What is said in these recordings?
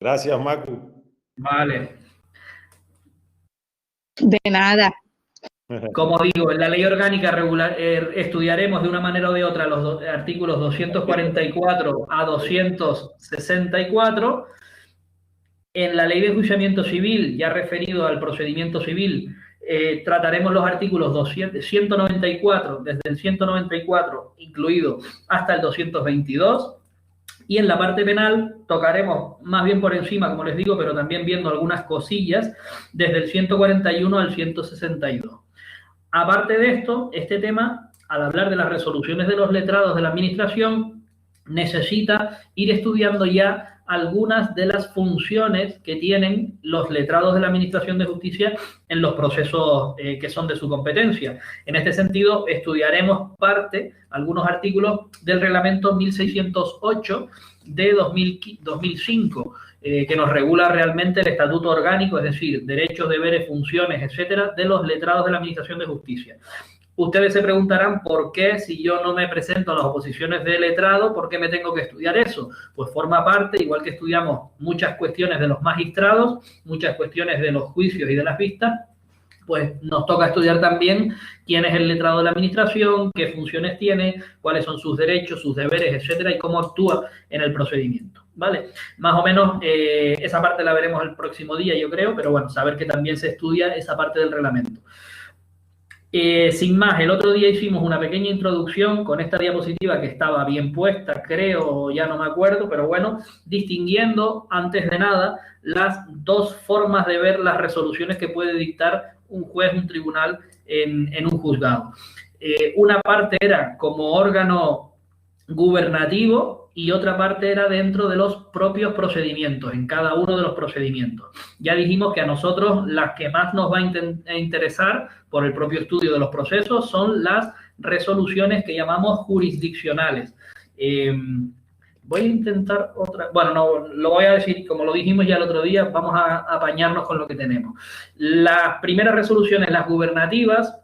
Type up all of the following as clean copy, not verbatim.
Gracias, Macu. Vale. De nada. Como digo, en la ley orgánica regular, estudiaremos de una manera o de otra los artículos 244 a 264. En la ley de enjuiciamiento civil, ya referido al procedimiento civil, trataremos los artículos 194, desde el 194 incluido hasta el 222. Y en la parte penal tocaremos más bien por encima, como les digo, pero también viendo algunas cosillas, desde el 141 al 162. Aparte de esto, este tema, al hablar de las resoluciones de los letrados de la Administración, necesita ir estudiando ya algunas de las funciones que tienen los letrados de la Administración de Justicia en los procesos que son de su competencia. En este sentido, estudiaremos algunos artículos del Reglamento 1608 de 2005, que nos regula realmente el estatuto orgánico, es decir, derechos, deberes, funciones, etcétera, de los letrados de la Administración de Justicia. Ustedes se preguntarán por qué, si yo no me presento a las oposiciones de letrado, ¿por qué me tengo que estudiar eso? Pues forma parte, igual que estudiamos muchas cuestiones de los magistrados, muchas cuestiones de los juicios y de las vistas, pues nos toca estudiar también quién es el letrado de la Administración, qué funciones tiene, cuáles son sus derechos, sus deberes, etcétera, y cómo actúa en el procedimiento, ¿vale? Más o menos esa parte la veremos el próximo día, yo creo, pero bueno, saber que también se estudia esa parte del reglamento. Sin más, el otro día hicimos una pequeña introducción con esta diapositiva que estaba bien puesta, creo, ya no me acuerdo, pero bueno, distinguiendo antes de nada las dos formas de ver las resoluciones que puede dictar un juez, un tribunal en un juzgado. Una parte era como órgano gubernativo y otra parte era dentro de los propios procedimientos, en cada uno de los procedimientos. Ya dijimos que a nosotros las que más nos va a interesar por el propio estudio de los procesos son las resoluciones que llamamos jurisdiccionales. Voy a intentar otra, bueno, no, lo voy a decir, como lo dijimos ya el otro día, vamos a apañarnos con lo que tenemos. Las primeras resoluciones, las gubernativas,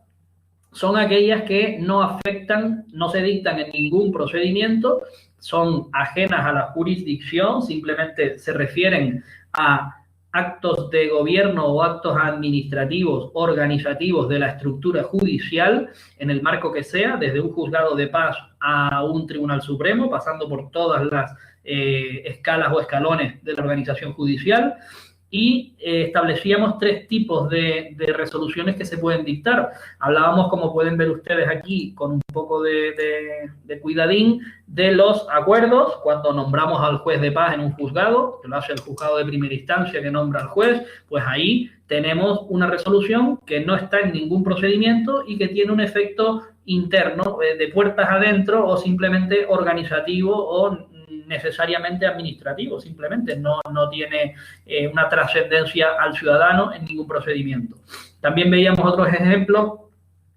son aquellas que no afectan, no se dictan en ningún procedimiento, son ajenas a la jurisdicción, simplemente se refieren a actos de gobierno o actos administrativos, organizativos de la estructura judicial, en el marco que sea, desde un juzgado de paz a un tribunal supremo, pasando por todas las escalas o escalones de la organización judicial. Y establecíamos tres tipos de resoluciones que se pueden dictar. Hablábamos, como pueden ver ustedes aquí, con un poco de cuidadín, de los acuerdos, cuando nombramos al juez de paz en un juzgado, que lo hace el juzgado de primera instancia que nombra al juez, pues ahí tenemos una resolución que no está en ningún procedimiento y que tiene un efecto interno, de puertas adentro, o simplemente organizativo o necesariamente administrativo, simplemente no tiene una trascendencia al ciudadano en ningún procedimiento. También veíamos otros ejemplos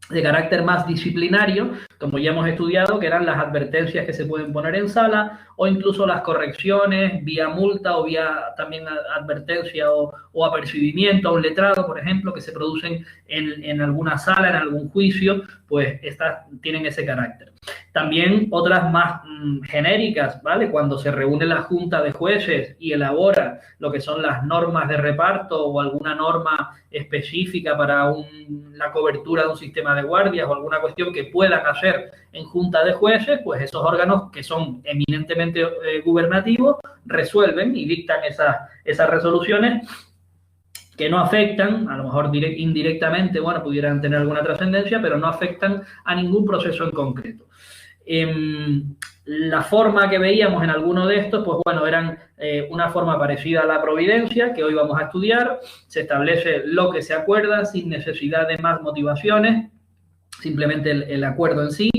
de carácter más disciplinario, como ya hemos estudiado, que eran las advertencias que se pueden poner en sala, o incluso las correcciones vía multa o vía también advertencia o apercibimiento a un letrado, por ejemplo, que se producen en alguna sala, en algún juicio, pues estas tienen ese carácter. También otras más genéricas, ¿vale? Cuando se reúne la Junta de Jueces y elabora lo que son las normas de reparto o alguna norma específica para la cobertura de un sistema de guardias o alguna cuestión que puedan hacer en Junta de Jueces, pues esos órganos que son eminentemente gubernativos resuelven y dictan esas resoluciones que no afectan, a lo mejor indirectamente, bueno, pudieran tener alguna trascendencia, pero no afectan a ningún proceso en concreto. La forma que veíamos en alguno de estos, pues bueno, eran una forma parecida a la providencia, que hoy vamos a estudiar. Se establece lo que se acuerda sin necesidad de más motivaciones, simplemente el acuerdo en sí.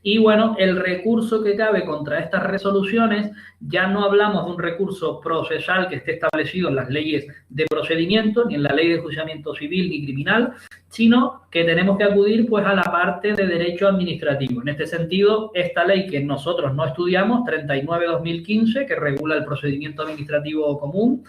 Y bueno, el recurso que cabe contra estas resoluciones, ya no hablamos de un recurso procesal que esté establecido en las leyes de procedimiento, ni en la ley de enjuiciamiento civil ni criminal, sino que tenemos que acudir pues a la parte de derecho administrativo. En este sentido, esta ley que nosotros no estudiamos, 39/2015, que regula el procedimiento administrativo común,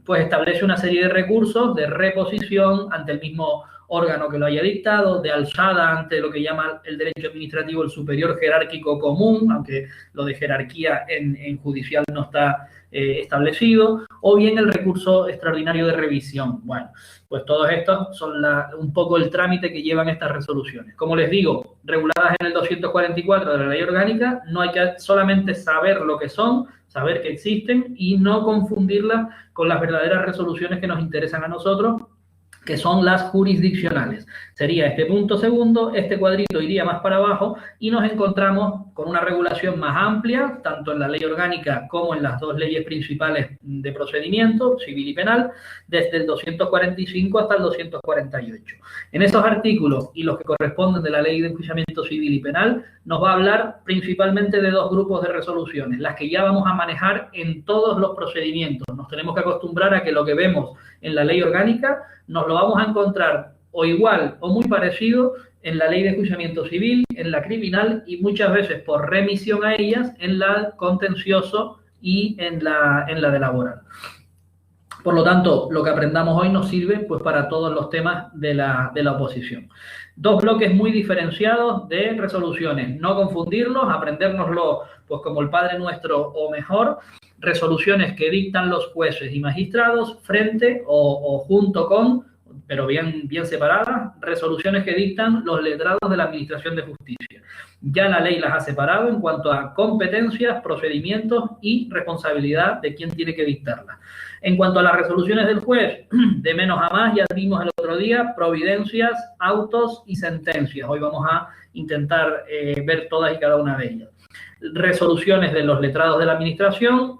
pues establece una serie de recursos de reposición ante el mismo órgano que lo haya dictado, de alzada ante lo que llama el derecho administrativo el superior jerárquico común, aunque lo de jerarquía en judicial no está establecido, o bien el recurso extraordinario de revisión. Bueno, pues todos estos son un poco el trámite que llevan estas resoluciones. Como les digo, reguladas en el 244 de la Ley Orgánica, no hay que solamente saber lo que son, saber que existen y no confundirlas con las verdaderas resoluciones que nos interesan a nosotros, que son las jurisdiccionales. Sería este punto segundo, este cuadrito iría más para abajo y nos encontramos con una regulación más amplia, tanto en la ley orgánica como en las dos leyes principales de procedimiento, civil y penal, desde el 245 hasta el 248. En esos artículos y los que corresponden de la ley de enjuiciamiento civil y penal, nos va a hablar principalmente de dos grupos de resoluciones, las que ya vamos a manejar en todos los procedimientos. Nos tenemos que acostumbrar a que lo que vemos en la ley orgánica nos lo vamos a encontrar o igual o muy parecido en la ley de enjuiciamiento civil, en la criminal y muchas veces por remisión a ellas en la contencioso y en la de laboral. Por lo tanto, lo que aprendamos hoy nos sirve pues para todos los temas de la oposición. Dos bloques muy diferenciados de resoluciones. No confundirlos, aprendérnoslo pues como el Padre Nuestro o mejor. Resoluciones que dictan los jueces y magistrados frente o junto con, pero bien separadas, resoluciones que dictan los letrados de la Administración de Justicia. Ya la ley las ha separado en cuanto a competencias, procedimientos y responsabilidad de quién tiene que dictarlas. En cuanto a las resoluciones del juez, de menos a más, ya vimos el otro día, providencias, autos y sentencias. Hoy vamos a intentar ver todas y cada una de ellas. Resoluciones de los letrados de la Administración,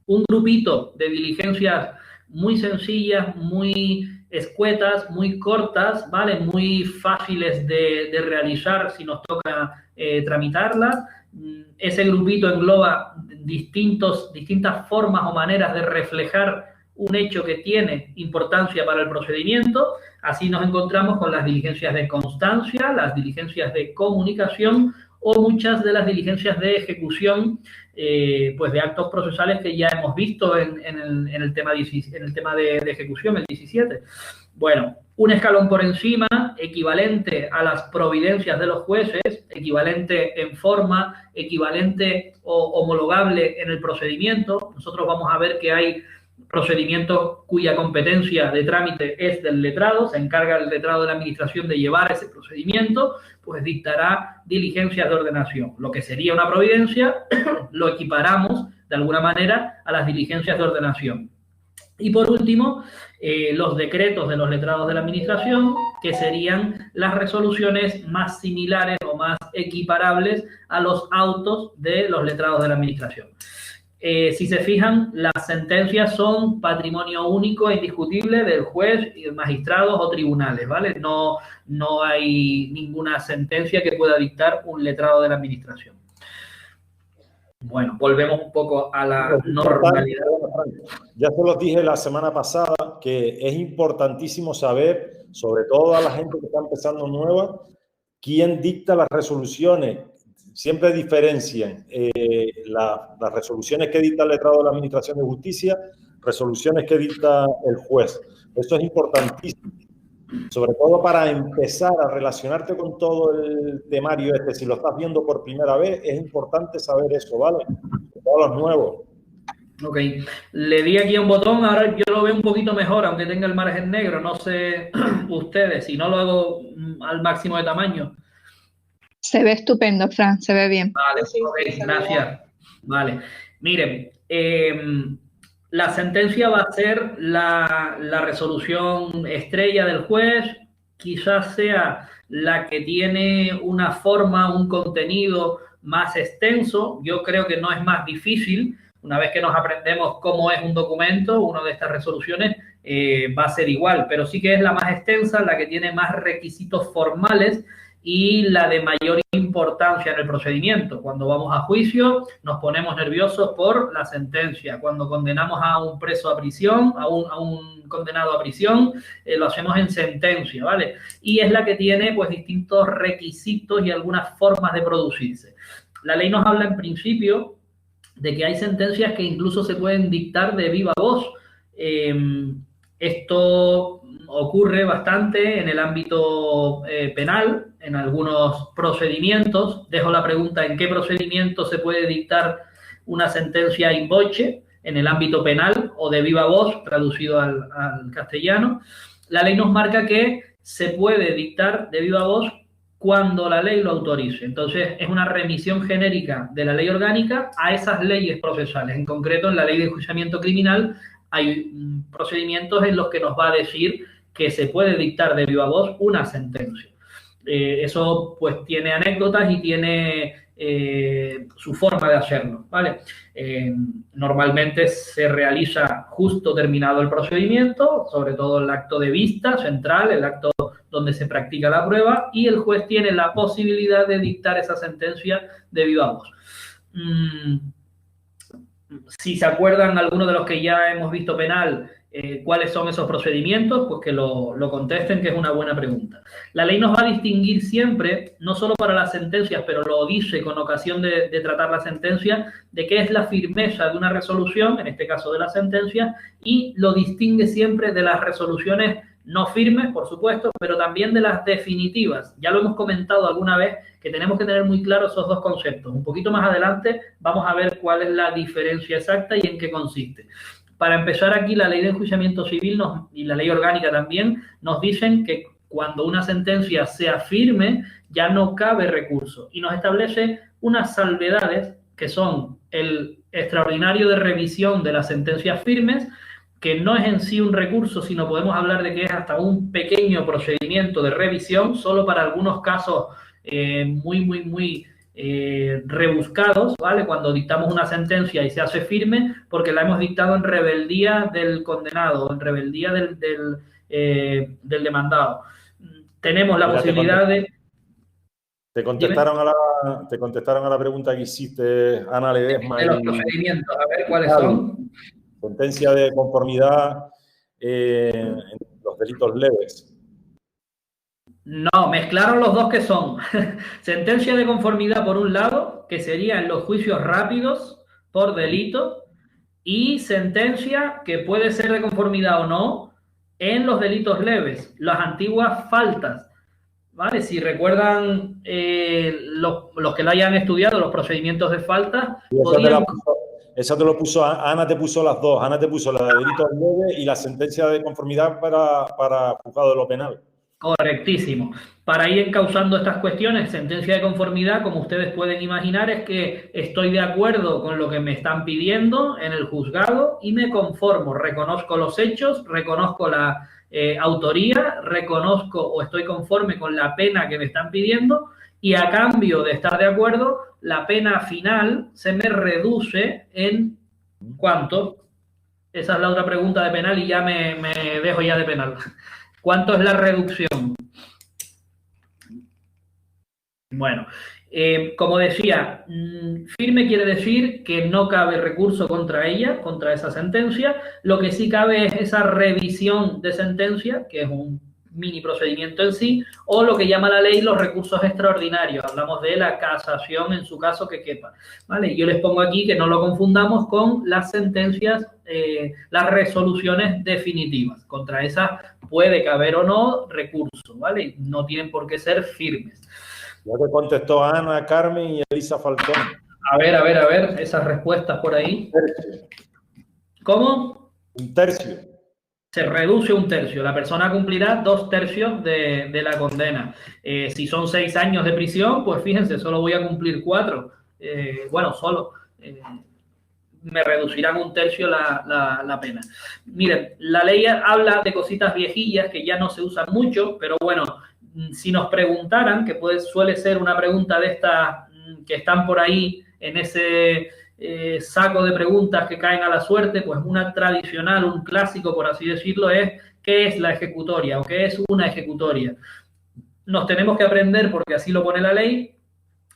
un grupito de diligencias muy sencillas, muy escuetas, muy cortas, ¿vale? Muy fáciles de realizar si nos toca tramitarlas. Ese grupito engloba distintas formas o maneras de reflejar un hecho que tiene importancia para el procedimiento. Así nos encontramos con las diligencias de constancia, las diligencias de comunicación o muchas de las diligencias de ejecución pues de actos procesales que ya hemos visto en el tema de ejecución, el 17. Bueno, un escalón por encima, equivalente a las providencias de los jueces, equivalente en forma, equivalente o homologable en el procedimiento. Nosotros vamos a ver que hay procedimientos cuya competencia de trámite es del letrado, se encarga el letrado de la Administración de llevar ese procedimiento, pues dictará diligencias de ordenación. Lo que sería una providencia lo equiparamos de alguna manera a las diligencias de ordenación. Y por último, los decretos de los letrados de la Administración, que serían las resoluciones más similares o más equiparables a los autos de los letrados de la Administración. Si se fijan, las sentencias son patrimonio único e indiscutible del juez y de magistrados o tribunales, ¿vale? No hay ninguna sentencia que pueda dictar un letrado de la Administración. Bueno, volvemos un poco a la normalidad. Ya se los dije la semana pasada que es importantísimo saber, sobre todo a la gente que está empezando nueva, quién dicta las resoluciones. Siempre diferencian las resoluciones que dicta el letrado de la Administración de Justicia, resoluciones que dicta el juez. Esto es importantísimo, sobre todo para empezar a relacionarte con todo el temario este. Si lo estás viendo por primera vez, es importante saber eso, ¿vale? Todos los nuevos. Ok, le di aquí a un botón, ahora yo lo veo un poquito mejor, aunque tenga el margen negro. No sé ustedes, si no lo hago al máximo de tamaño. Se ve estupendo, Fran, se ve bien. Vale, okay, gracias. Vale, miren, la sentencia va a ser la resolución estrella del juez, quizás sea la que tiene una forma, un contenido más extenso. Yo creo que no es más difícil. Una vez que nos aprendemos cómo es un documento, una de estas resoluciones va a ser igual, pero sí que es la más extensa, la que tiene más requisitos formales y la de mayor importancia en el procedimiento. Cuando vamos a juicio nos ponemos nerviosos por la sentencia. Cuando condenamos a un preso a prisión, a un condenado a prisión, lo hacemos en sentencia, ¿vale? Y es la que tiene pues distintos requisitos y algunas formas de producirse. La ley nos habla en principio de que hay sentencias que incluso se pueden dictar de viva voz. Esto ocurre bastante en el ámbito penal, en algunos procedimientos. Dejo la pregunta: ¿en qué procedimiento se puede dictar una sentencia in voce? En el ámbito penal o de viva voz, traducido al castellano. La ley nos marca que se puede dictar de viva voz cuando la ley lo autorice. Entonces, es una remisión genérica de la ley orgánica a esas leyes procesales. En concreto, en la ley de enjuiciamiento criminal hay procedimientos en los que nos va a decir que se puede dictar de viva voz una sentencia. Eso pues tiene anécdotas y tiene su forma de hacerlo, ¿vale? Normalmente se realiza justo terminado el procedimiento, sobre todo el acto de vista central, el acto donde se practica la prueba, y el juez tiene la posibilidad de dictar esa sentencia de viva voz. Si se acuerdan algunos de los que ya hemos visto penal, ¿cuáles son esos procedimientos? Pues que lo contesten, que es una buena pregunta. La ley nos va a distinguir siempre, no solo para las sentencias, pero lo dice con ocasión de tratar la sentencia, de qué es la firmeza de una resolución, en este caso de la sentencia, y lo distingue siempre de las resoluciones no firmes, por supuesto, pero también de las definitivas. Ya lo hemos comentado alguna vez, que tenemos que tener muy claros esos dos conceptos. Un poquito más adelante vamos a ver cuál es la diferencia exacta y en qué consiste. Para empezar, aquí la ley de enjuiciamiento civil y la ley orgánica también nos dicen que cuando una sentencia sea firme ya no cabe recurso, y nos establece unas salvedades que son el extraordinario de revisión de las sentencias firmes, que no es en sí un recurso, sino podemos hablar de que es hasta un pequeño procedimiento de revisión, solo para algunos casos muy rebuscados, ¿vale? Cuando dictamos una sentencia y se hace firme, porque la hemos dictado en rebeldía del condenado, en rebeldía del demandado. Tenemos la posibilidad de... Te contestaron a la pregunta que hiciste, Ana Ledesma. De los procedimientos, a ver cuáles son. Sentencia de conformidad en los delitos leves. No, mezclaron los dos, que son sentencia de conformidad por un lado, que sería en los juicios rápidos por delito, y sentencia que puede ser de conformidad o no en los delitos leves, las antiguas faltas, ¿vale? Si recuerdan los que la hayan estudiado, los procedimientos de falta, eso te lo puso, Ana te puso las dos. Ana te puso la de delitos leves y la sentencia de conformidad para juzgado de lo penal. Correctísimo. Para ir encauzando estas cuestiones, sentencia de conformidad, como ustedes pueden imaginar, es que estoy de acuerdo con lo que me están pidiendo en el juzgado y me conformo, reconozco los hechos, reconozco la autoría, reconozco o estoy conforme con la pena que me están pidiendo, y a cambio de estar de acuerdo, la pena final se me reduce en ¿cuánto? Esa es la otra pregunta de penal y ya me dejo ya de penal. ¿Cuánto es la reducción? Bueno, como decía, firme quiere decir que no cabe recurso contra ella, contra esa sentencia. Lo que sí cabe es esa revisión de sentencia, que es un mini procedimiento en sí, o lo que llama la ley los recursos extraordinarios. Hablamos de la casación en su caso que quepa, ¿vale? Yo les pongo aquí que no lo confundamos con las sentencias, las resoluciones definitivas. Contra esas puede caber o no recurso, ¿vale? No tienen por qué ser firmes. Ya te contestó Ana, Carmen y Elisa Falcón. A ver, esas respuestas por ahí. ¿Cómo? Un tercio. Se reduce un tercio. La persona cumplirá 2/3 de la condena. Si son 6 años de prisión, pues fíjense, solo voy a cumplir 4. Me reducirán 1/3 la pena. Miren, la ley habla de cositas viejillas que ya no se usan mucho, pero bueno, si nos preguntaran, que suele ser una pregunta de estas que están por ahí en ese saco de preguntas que caen a la suerte, pues una tradicional, un clásico, por así decirlo, es ¿qué es la ejecutoria o qué es una ejecutoria? Nos tenemos que aprender, porque así lo pone la ley,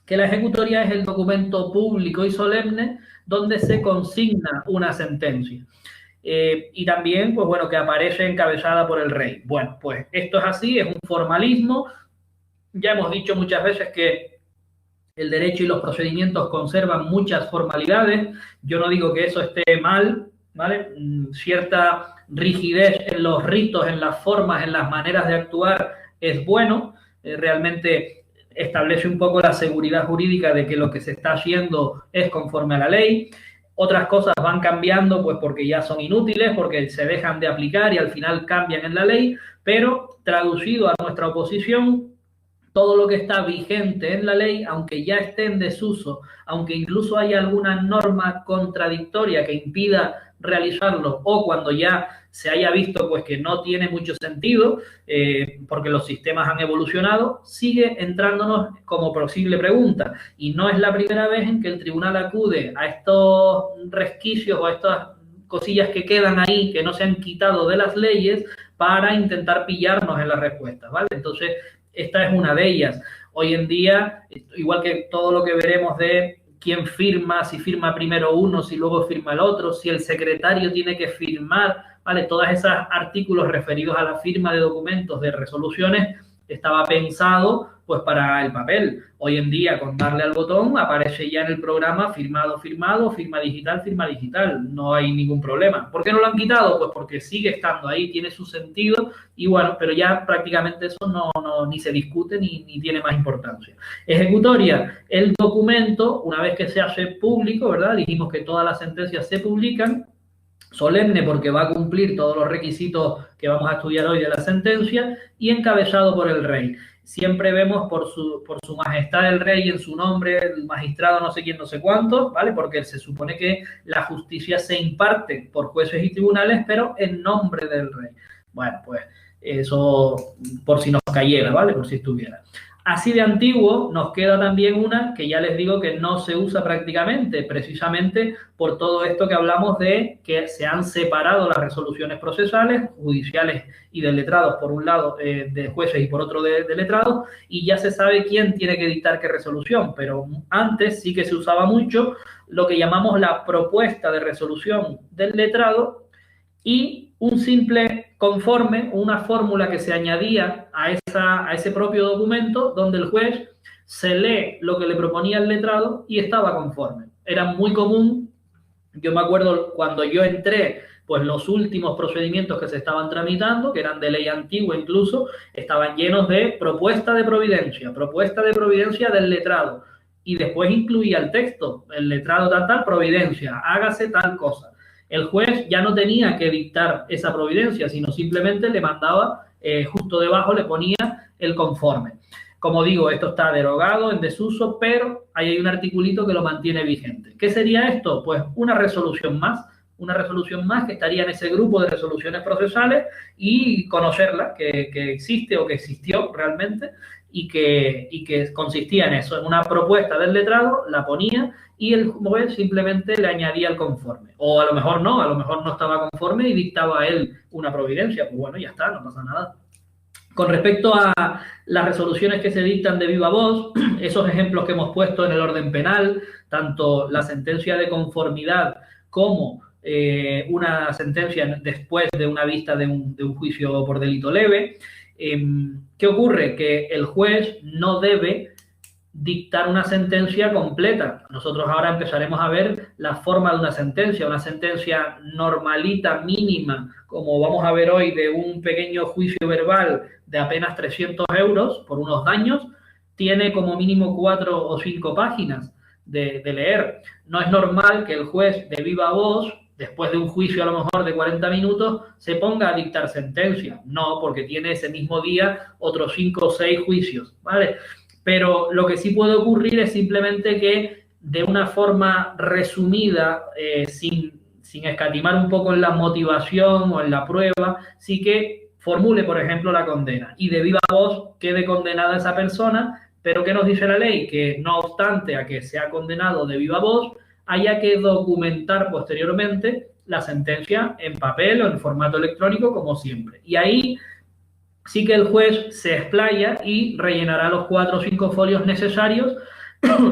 que la ejecutoria es el documento público y solemne donde se consigna una sentencia. Y también, pues bueno, que aparece encabezada por el rey. Bueno, pues esto es así, es un formalismo. Ya hemos dicho muchas veces que el derecho y los procedimientos conservan muchas formalidades. Yo no digo que eso esté mal, ¿vale? Cierta rigidez en los ritos, en las formas, en las maneras de actuar es bueno. Realmente establece un poco la seguridad jurídica de que lo que se está haciendo es conforme a la ley. Otras cosas van cambiando pues porque ya son inútiles, porque se dejan de aplicar y al final cambian en la ley, pero traducido a nuestra oposición, todo lo que está vigente en la ley, aunque ya esté en desuso, aunque incluso haya alguna norma contradictoria que impida realizarlo, o cuando ya se haya visto pues que no tiene mucho sentido, porque los sistemas han evolucionado, sigue entrándonos como posible pregunta. Y no es la primera vez en que el tribunal acude a estos resquicios o a estas cosillas que quedan ahí, que no se han quitado de las leyes, para intentar pillarnos en las respuestas, ¿vale? Entonces, esta es una de ellas. Hoy en día, igual que todo lo que veremos de quién firma, si firma primero uno, si luego firma el otro, si el secretario tiene que firmar, ¿vale? Todos esos artículos referidos a la firma de documentos, de resoluciones, estaba pensado pues para el papel. Hoy en día, con darle al botón, aparece ya en el programa firmado, firmado, firma digital, no hay ningún problema. ¿Por qué no lo han quitado? Pues porque sigue estando ahí, tiene su sentido y bueno, pero ya prácticamente eso no ni se discute ni tiene más importancia. Ejecutoria, el documento, una vez que se hace público, ¿verdad? Dijimos que todas las sentencias se publican. Solemne porque va a cumplir todos los requisitos que vamos a estudiar hoy de la sentencia, y encabezado por el rey. Siempre vemos por su majestad el rey en su nombre, el magistrado no sé quién, no sé cuánto, ¿vale? Porque se supone que la justicia se imparte por jueces y tribunales, pero en nombre del rey. Bueno, pues eso por si nos cayera, ¿vale? Por si estuviera. Así de antiguo nos queda también una que ya les digo que no se usa prácticamente, precisamente por todo esto que hablamos de que se han separado las resoluciones procesales, judiciales y de letrados, por un lado de jueces y por otro de letrados, y ya se sabe quién tiene que dictar qué resolución, pero antes sí que se usaba mucho lo que llamamos la propuesta de resolución del letrado y un simple conforme, una fórmula que se añadía a ese propio documento donde el juez se lee lo que le proponía el letrado y estaba conforme. Era muy común, yo me acuerdo cuando yo entré, pues los últimos procedimientos que se estaban tramitando, que eran de ley antigua incluso, estaban llenos de propuesta de providencia del letrado, y después incluía el texto, el letrado tal, providencia, hágase tal cosa. El juez ya no tenía que dictar esa providencia, sino simplemente le mandaba, justo debajo le ponía el conforme. Como digo, esto está derogado, en desuso, pero ahí hay un articulito que lo mantiene vigente. ¿Qué sería esto? Pues una resolución más que estaría en ese grupo de resoluciones procesales, y conocerla, que existe o que existió realmente, y que consistía en eso, en una propuesta del letrado, la ponía y el juez simplemente le añadía el conforme. O a lo mejor no estaba conforme y dictaba él una providencia. Pues bueno, ya está, no pasa nada. Con respecto a las resoluciones que se dictan de viva voz, esos ejemplos que hemos puesto en el orden penal, tanto la sentencia de conformidad como una sentencia después de una vista de un juicio por delito leve, ¿qué ocurre? Que el juez no debe dictar una sentencia completa. Nosotros ahora empezaremos a ver la forma de una sentencia normalita, mínima, como vamos a ver hoy, de un pequeño juicio verbal de apenas 300 euros por unos daños, tiene como mínimo 4 o 5 páginas de leer. No es normal que el juez de viva voz, después de un juicio a lo mejor de 40 minutos, se ponga a dictar sentencia. No, porque tiene ese mismo día otros 5 o 6 juicios, ¿vale? Pero lo que sí puede ocurrir es simplemente que de una forma resumida, sin escatimar un poco en la motivación o en la prueba, sí que formule, por ejemplo, la condena y de viva voz quede condenada esa persona. Pero ¿qué nos dice la ley? Que no obstante a que sea condenado de viva voz, haya que documentar posteriormente la sentencia en papel o en formato electrónico, como siempre. Y ahí sí que el juez se explaya y rellenará los 4 o 5 folios necesarios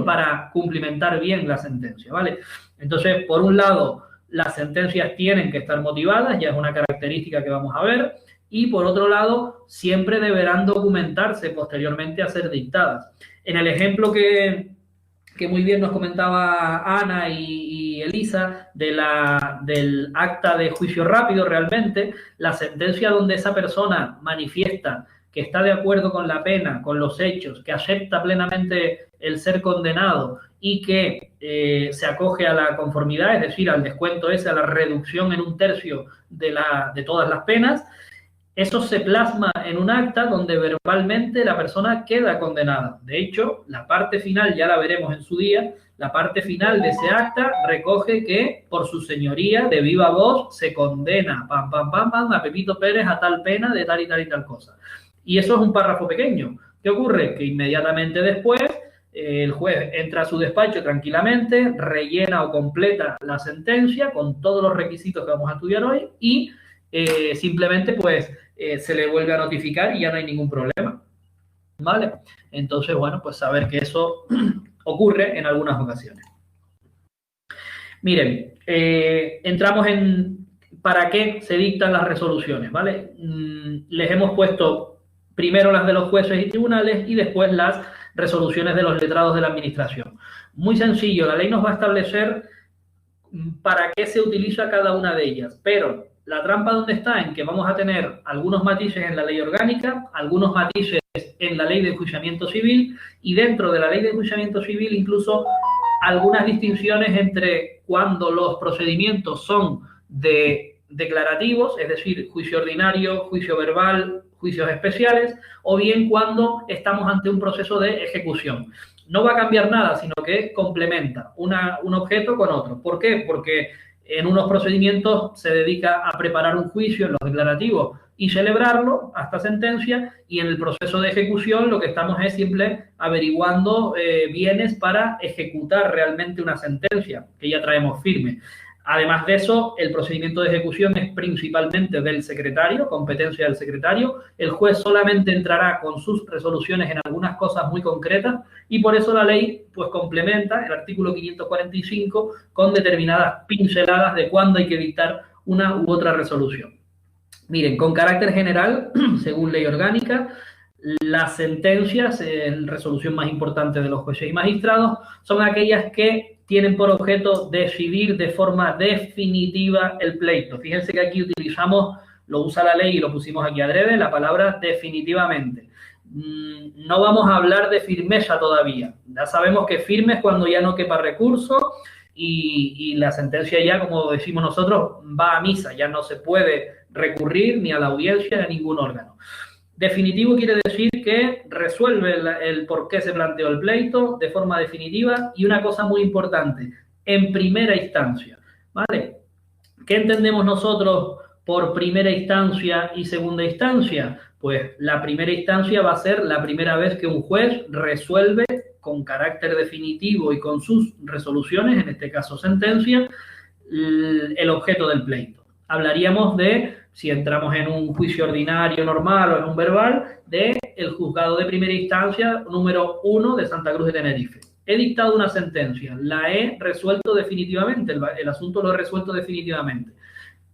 para cumplimentar bien la sentencia, ¿vale? Entonces, por un lado, las sentencias tienen que estar motivadas, ya es una característica que vamos a ver, y por otro lado, siempre deberán documentarse posteriormente a ser dictadas. En el ejemplo que que muy bien nos comentaba Ana y Elisa, del acta de juicio rápido realmente, la sentencia donde esa persona manifiesta que está de acuerdo con la pena, con los hechos, que acepta plenamente el ser condenado y que se acoge a la conformidad, es decir, al descuento ese, a la reducción en 1/3 de todas las penas. Eso se plasma en un acta donde verbalmente la persona queda condenada. De hecho, la parte final, ya la veremos en su día, la parte final de ese acta recoge que por su señoría, de viva voz, se condena a Pepito Pérez a tal pena de tal y tal y tal cosa. Y eso es un párrafo pequeño. ¿Qué ocurre? Que inmediatamente después el juez entra a su despacho tranquilamente, rellena o completa la sentencia con todos los requisitos que vamos a estudiar hoy y simplemente pues se le vuelve a notificar y ya no hay ningún problema, ¿vale? Entonces, bueno, pues saber que eso ocurre en algunas ocasiones. Miren, entramos en para qué se dictan las resoluciones, ¿vale? Les hemos puesto primero las de los jueces y tribunales y después las resoluciones de los letrados de la administración. Muy sencillo, la ley nos va a establecer para qué se utiliza cada una de ellas, pero la trampa donde está en que vamos a tener algunos matices en la ley orgánica, algunos matices en la ley de enjuiciamiento civil y dentro de la ley de enjuiciamiento civil incluso algunas distinciones entre cuando los procedimientos son declarativos, es decir, juicio ordinario, juicio verbal, juicios especiales, o bien cuando estamos ante un proceso de ejecución. No va a cambiar nada, sino que complementa un objeto con otro. ¿Por qué? Porque en unos procedimientos se dedica a preparar un juicio en los declarativos y celebrarlo hasta sentencia, y en el proceso de ejecución lo que estamos es siempre averiguando bienes para ejecutar realmente una sentencia que ya traemos firme. Además de eso, el procedimiento de ejecución es principalmente del secretario, competencia del secretario. El juez solamente entrará con sus resoluciones en algunas cosas muy concretas y por eso la ley pues complementa el artículo 545 con determinadas pinceladas de cuándo hay que dictar una u otra resolución. Miren, con carácter general, según ley orgánica, las sentencias, la resolución más importante de los jueces y magistrados, son aquellas que tienen por objeto decidir de forma definitiva el pleito. Fíjense que aquí utilizamos, lo usa la ley y lo pusimos aquí adrede, la palabra definitivamente. No vamos a hablar de firmeza todavía. Ya sabemos que firme es cuando ya no quepa recurso y la sentencia ya, como decimos nosotros, va a misa. Ya no se puede recurrir ni a la audiencia ni a ningún órgano. Definitivo quiere decir que resuelve el por qué se planteó el pleito de forma definitiva y una cosa muy importante, en primera instancia, ¿vale? ¿Qué entendemos nosotros por primera instancia y segunda instancia? Pues la primera instancia va a ser la primera vez que un juez resuelve con carácter definitivo y con sus resoluciones, en este caso sentencia, el objeto del pleito. Hablaríamos de, si entramos en un juicio ordinario normal o en un verbal, de el juzgado de primera instancia número 1 de Santa Cruz de Tenerife. He dictado una sentencia, la he resuelto definitivamente, el asunto lo he resuelto definitivamente.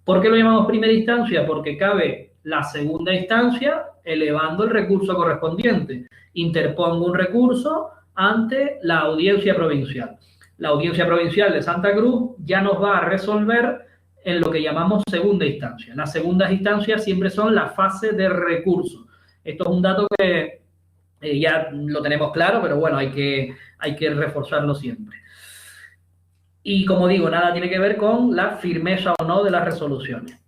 ¿Por qué lo llamamos primera instancia? Porque cabe la segunda instancia elevando el recurso correspondiente. Interpongo un recurso ante la audiencia provincial. La audiencia provincial de Santa Cruz ya nos va a resolver en lo que llamamos segunda instancia. Las segundas instancias siempre son la fase de recurso. Esto es un dato que ya lo tenemos claro, pero bueno, hay que reforzarlo siempre. Y como digo, nada tiene que ver con la firmeza o no de las resoluciones.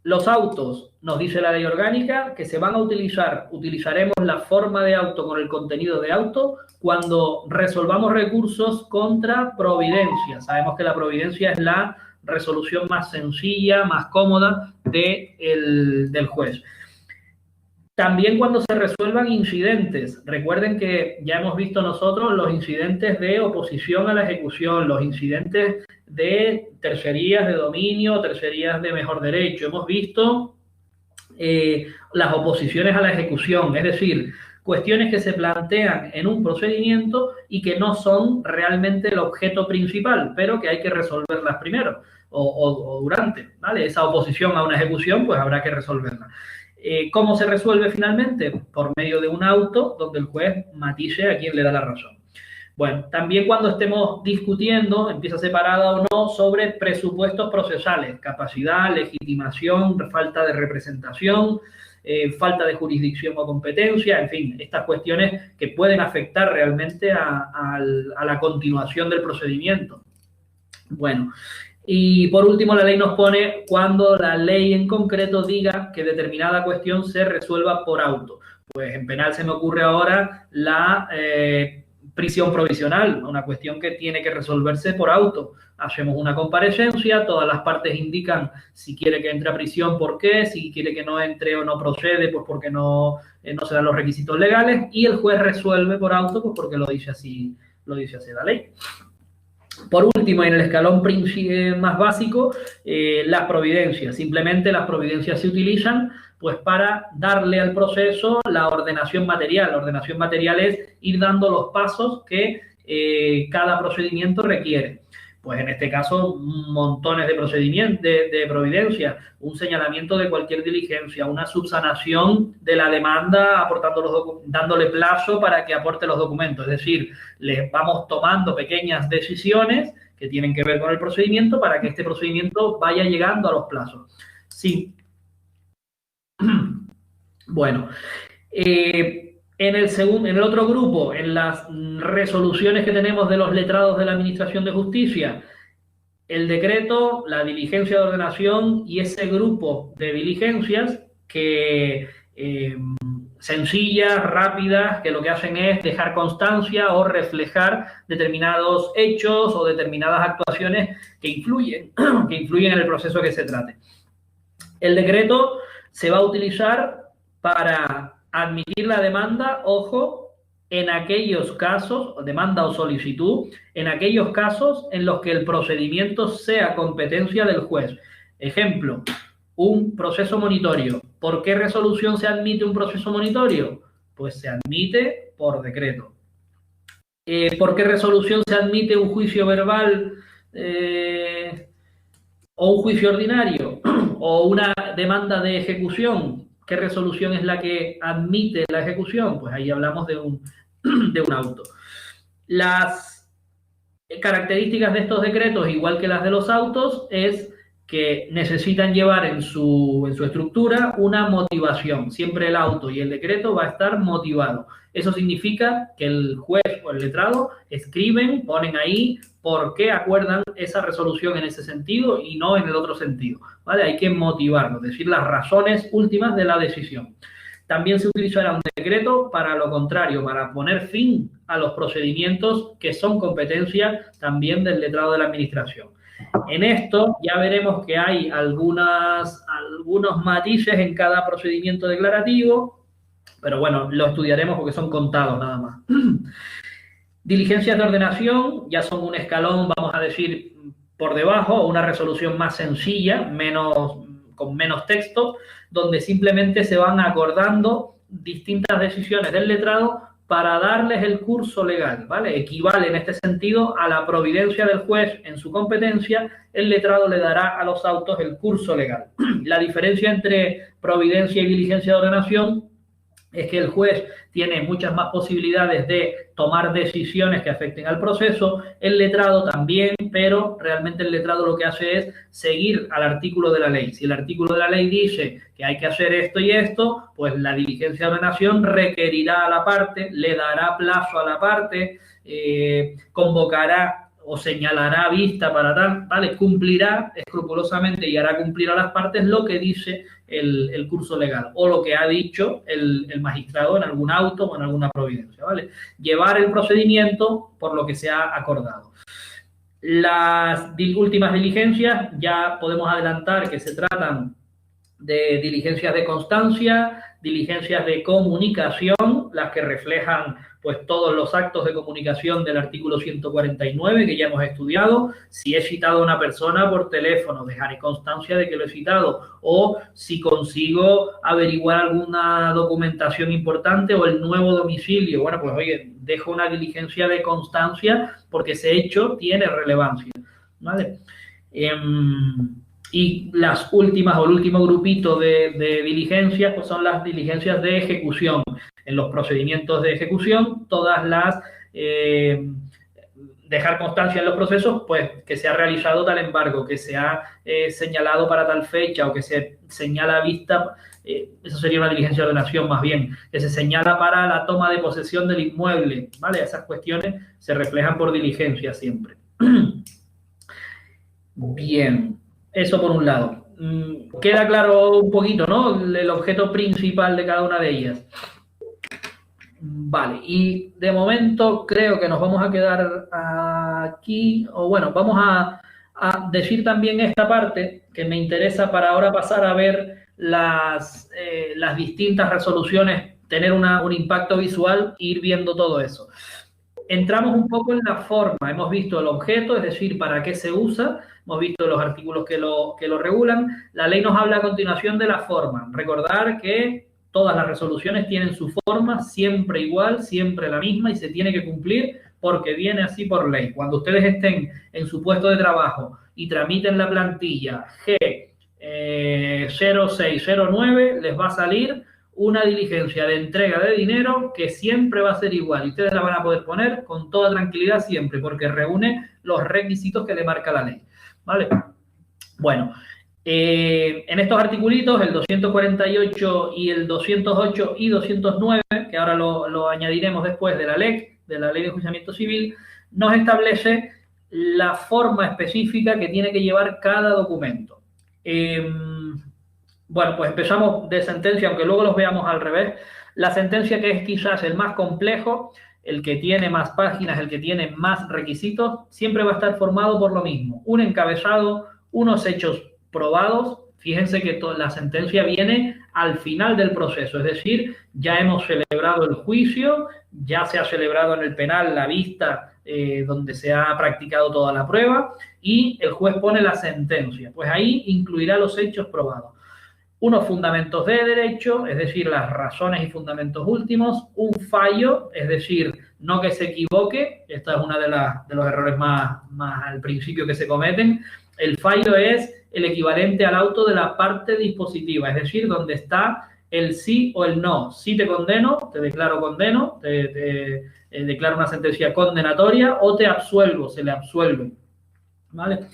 Los autos, nos dice la ley orgánica, que se van a utilizaremos la forma de auto con el contenido de auto cuando resolvamos recursos contra providencia. Sabemos que la providencia es la resolución más sencilla, más cómoda del juez. También cuando se resuelvan incidentes. Recuerden que ya hemos visto nosotros los incidentes de oposición a la ejecución, los incidentes de tercerías de dominio, tercerías de mejor derecho. Hemos visto las oposiciones a la ejecución, es decir, cuestiones que se plantean en un procedimiento y que no son realmente el objeto principal, pero que hay que resolverlas primero o durante, ¿vale? Esa oposición a una ejecución, pues habrá que resolverla. ¿Cómo se resuelve finalmente? Por medio de un auto donde el juez matice a quién le da la razón. Bueno, también cuando estemos discutiendo, empieza separada o no, sobre presupuestos procesales, capacidad, legitimación, falta de representación, falta de jurisdicción o competencia, en fin, estas cuestiones que pueden afectar realmente a la continuación del procedimiento. Bueno, y por último la ley nos pone cuando la ley en concreto diga que determinada cuestión se resuelva por auto. Pues en penal se me ocurre ahora la prisión provisional, una cuestión que tiene que resolverse por auto. Hacemos una comparecencia, todas las partes indican si quiere que entre a prisión, por qué, si quiere que no entre o no procede, pues porque no se dan los requisitos legales, y el juez resuelve por auto, pues porque lo dice así la ley. Por último, en el escalón más básico, las providencias. Simplemente las providencias se utilizan pues para darle al proceso la ordenación material. La ordenación material es ir dando los pasos que cada procedimiento requiere. Pues en este caso, montones de procedimientos, de providencias, un señalamiento de cualquier diligencia, una subsanación de la demanda dándole plazo para que aporte los documentos. Es decir, les vamos tomando pequeñas decisiones que tienen que ver con el procedimiento para que este procedimiento vaya llegando a los plazos. Sí. Bueno, en el otro grupo, en las resoluciones que tenemos de los letrados de la Administración de Justicia, el decreto, la diligencia de ordenación y ese grupo de diligencias que sencillas, rápidas, que lo que hacen es dejar constancia o reflejar determinados hechos o determinadas actuaciones que influyen en el proceso que se trate. El decreto se va a utilizar para admitir la demanda, ojo, en aquellos casos, demanda o solicitud, en aquellos casos en los que el procedimiento sea competencia del juez. Ejemplo, un proceso monitorio. ¿Por qué resolución se admite un proceso monitorio? Pues se admite por decreto. ¿Por qué resolución se admite un juicio verbal o un juicio ordinario o una demanda de ejecución? ¿Qué resolución es la que admite la ejecución? Pues ahí hablamos de un auto. Las características de estos decretos, igual que las de los autos, es que necesitan llevar en su estructura una motivación. Siempre el auto y el decreto va a estar motivado. Eso significa que el juez o el letrado escriben, ponen ahí por qué acuerdan esa resolución en ese sentido y no en el otro sentido, ¿vale? Hay que motivarlo, es decir, las razones últimas de la decisión. También se utilizará un decreto para lo contrario, para poner fin a los procedimientos que son competencia también del letrado de la Administración. En esto ya veremos que hay algunos matices en cada procedimiento declarativo, pero bueno, lo estudiaremos porque son contados nada más. Diligencias de ordenación ya son un escalón, vamos a decir, por debajo, una resolución más sencilla, con menos texto, donde simplemente se van acordando distintas decisiones del letrado para darles el curso legal, ¿vale? Equivale en este sentido a la providencia del juez en su competencia, el letrado le dará a los autos el curso legal. La diferencia entre providencia y diligencia de ordenación es que el juez tiene muchas más posibilidades de tomar decisiones que afecten al proceso, el letrado también, pero realmente el letrado lo que hace es seguir al artículo de la ley. Si el artículo de la ley dice que hay que hacer esto y esto, pues la diligencia de ordenación requerirá a la parte, le dará plazo a la parte, convocará o señalará vista para tal, ¿vale? Cumplirá escrupulosamente y hará cumplir a las partes lo que dice el curso legal o lo que ha dicho el magistrado en algún auto o en alguna providencia, ¿vale? Llevar el procedimiento por lo que se ha acordado. Las últimas diligencias ya podemos adelantar que se tratan de diligencias de constancia, diligencias de comunicación, las que reflejan pues todos los actos de comunicación del artículo 149 que ya hemos estudiado. Si he citado a una persona por teléfono, dejaré constancia de que lo he citado, o si consigo averiguar alguna documentación importante o el nuevo domicilio, bueno, pues oye, dejo una diligencia de constancia porque ese hecho tiene relevancia, ¿vale? Y las últimas o el último grupito de diligencias pues son las diligencias de ejecución. En los procedimientos de ejecución, todas las dejar constancia en los procesos, pues que se ha realizado tal embargo, que se ha señalado para tal fecha o que se señala a vista, eso sería una diligencia de ordenación más bien, que se señala para la toma de posesión del inmueble, ¿vale? Esas cuestiones se reflejan por diligencia siempre. Bien, eso por un lado. Queda claro un poquito, ¿no? El objeto principal de cada una de ellas. Vale, y de momento creo que nos vamos a quedar aquí, o bueno, vamos a decir también esta parte que me interesa para ahora pasar a ver las distintas resoluciones, tener un impacto visual e ir viendo todo eso. Entramos un poco en la forma, hemos visto el objeto, es decir, para qué se usa, hemos visto los artículos que lo regulan, la ley nos habla a continuación de la forma. Recordar que todas las resoluciones tienen su forma, siempre igual, siempre la misma y se tiene que cumplir porque viene así por ley. Cuando ustedes estén en su puesto de trabajo y tramiten la plantilla G0609, les va a salir una diligencia de entrega de dinero que siempre va a ser igual y ustedes la van a poder poner con toda tranquilidad siempre porque reúne los requisitos que le marca la ley. ¿Vale? Bueno. En estos articulitos, el 248 y el 208 y 209, que ahora lo añadiremos después de la LEC, de la Ley de Enjuiciamiento Civil, nos establece la forma específica que tiene que llevar cada documento. Bueno, pues empezamos de sentencia, aunque luego los veamos al revés. La sentencia, que es quizás el más complejo, el que tiene más páginas, el que tiene más requisitos, siempre va a estar formado por lo mismo. Un encabezado, unos hechos probados. Fíjense que la sentencia viene al final del proceso, es decir, ya hemos celebrado el juicio, ya se ha celebrado en el penal la vista donde se ha practicado toda la prueba y el juez pone la sentencia. Pues ahí incluirá los hechos probados. Unos fundamentos de derecho, es decir, las razones y fundamentos últimos, un fallo, es decir, no que se equivoque, esta es una de los errores más al principio que se cometen. El fallo es el equivalente al auto de la parte dispositiva, es decir, donde está el sí o el no. Si te condeno, te declaro condeno, te declaro una sentencia condenatoria o te absuelvo, se le absuelve. ¿Vale?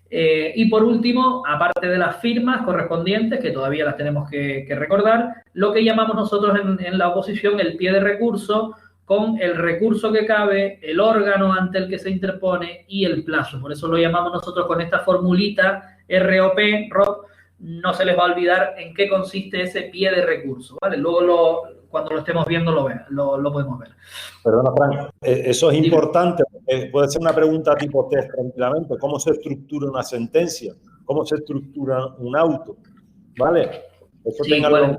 Y por último, aparte de las firmas correspondientes, que todavía las tenemos que recordar, lo que llamamos nosotros en la oposición el pie de recurso, con el recurso que cabe, el órgano ante el que se interpone y el plazo. Por eso lo llamamos nosotros con esta formulita ROP, no se les va a olvidar en qué consiste ese pie de recurso, ¿vale? Luego, cuando lo estemos viendo, lo podemos ver. Perdona, Frank, eso es importante, porque puede ser una pregunta tipo test tranquilamente. ¿Cómo se estructura una sentencia? ¿Cómo se estructura un auto? ¿Vale? Eso Sí, tenga ¿cuál?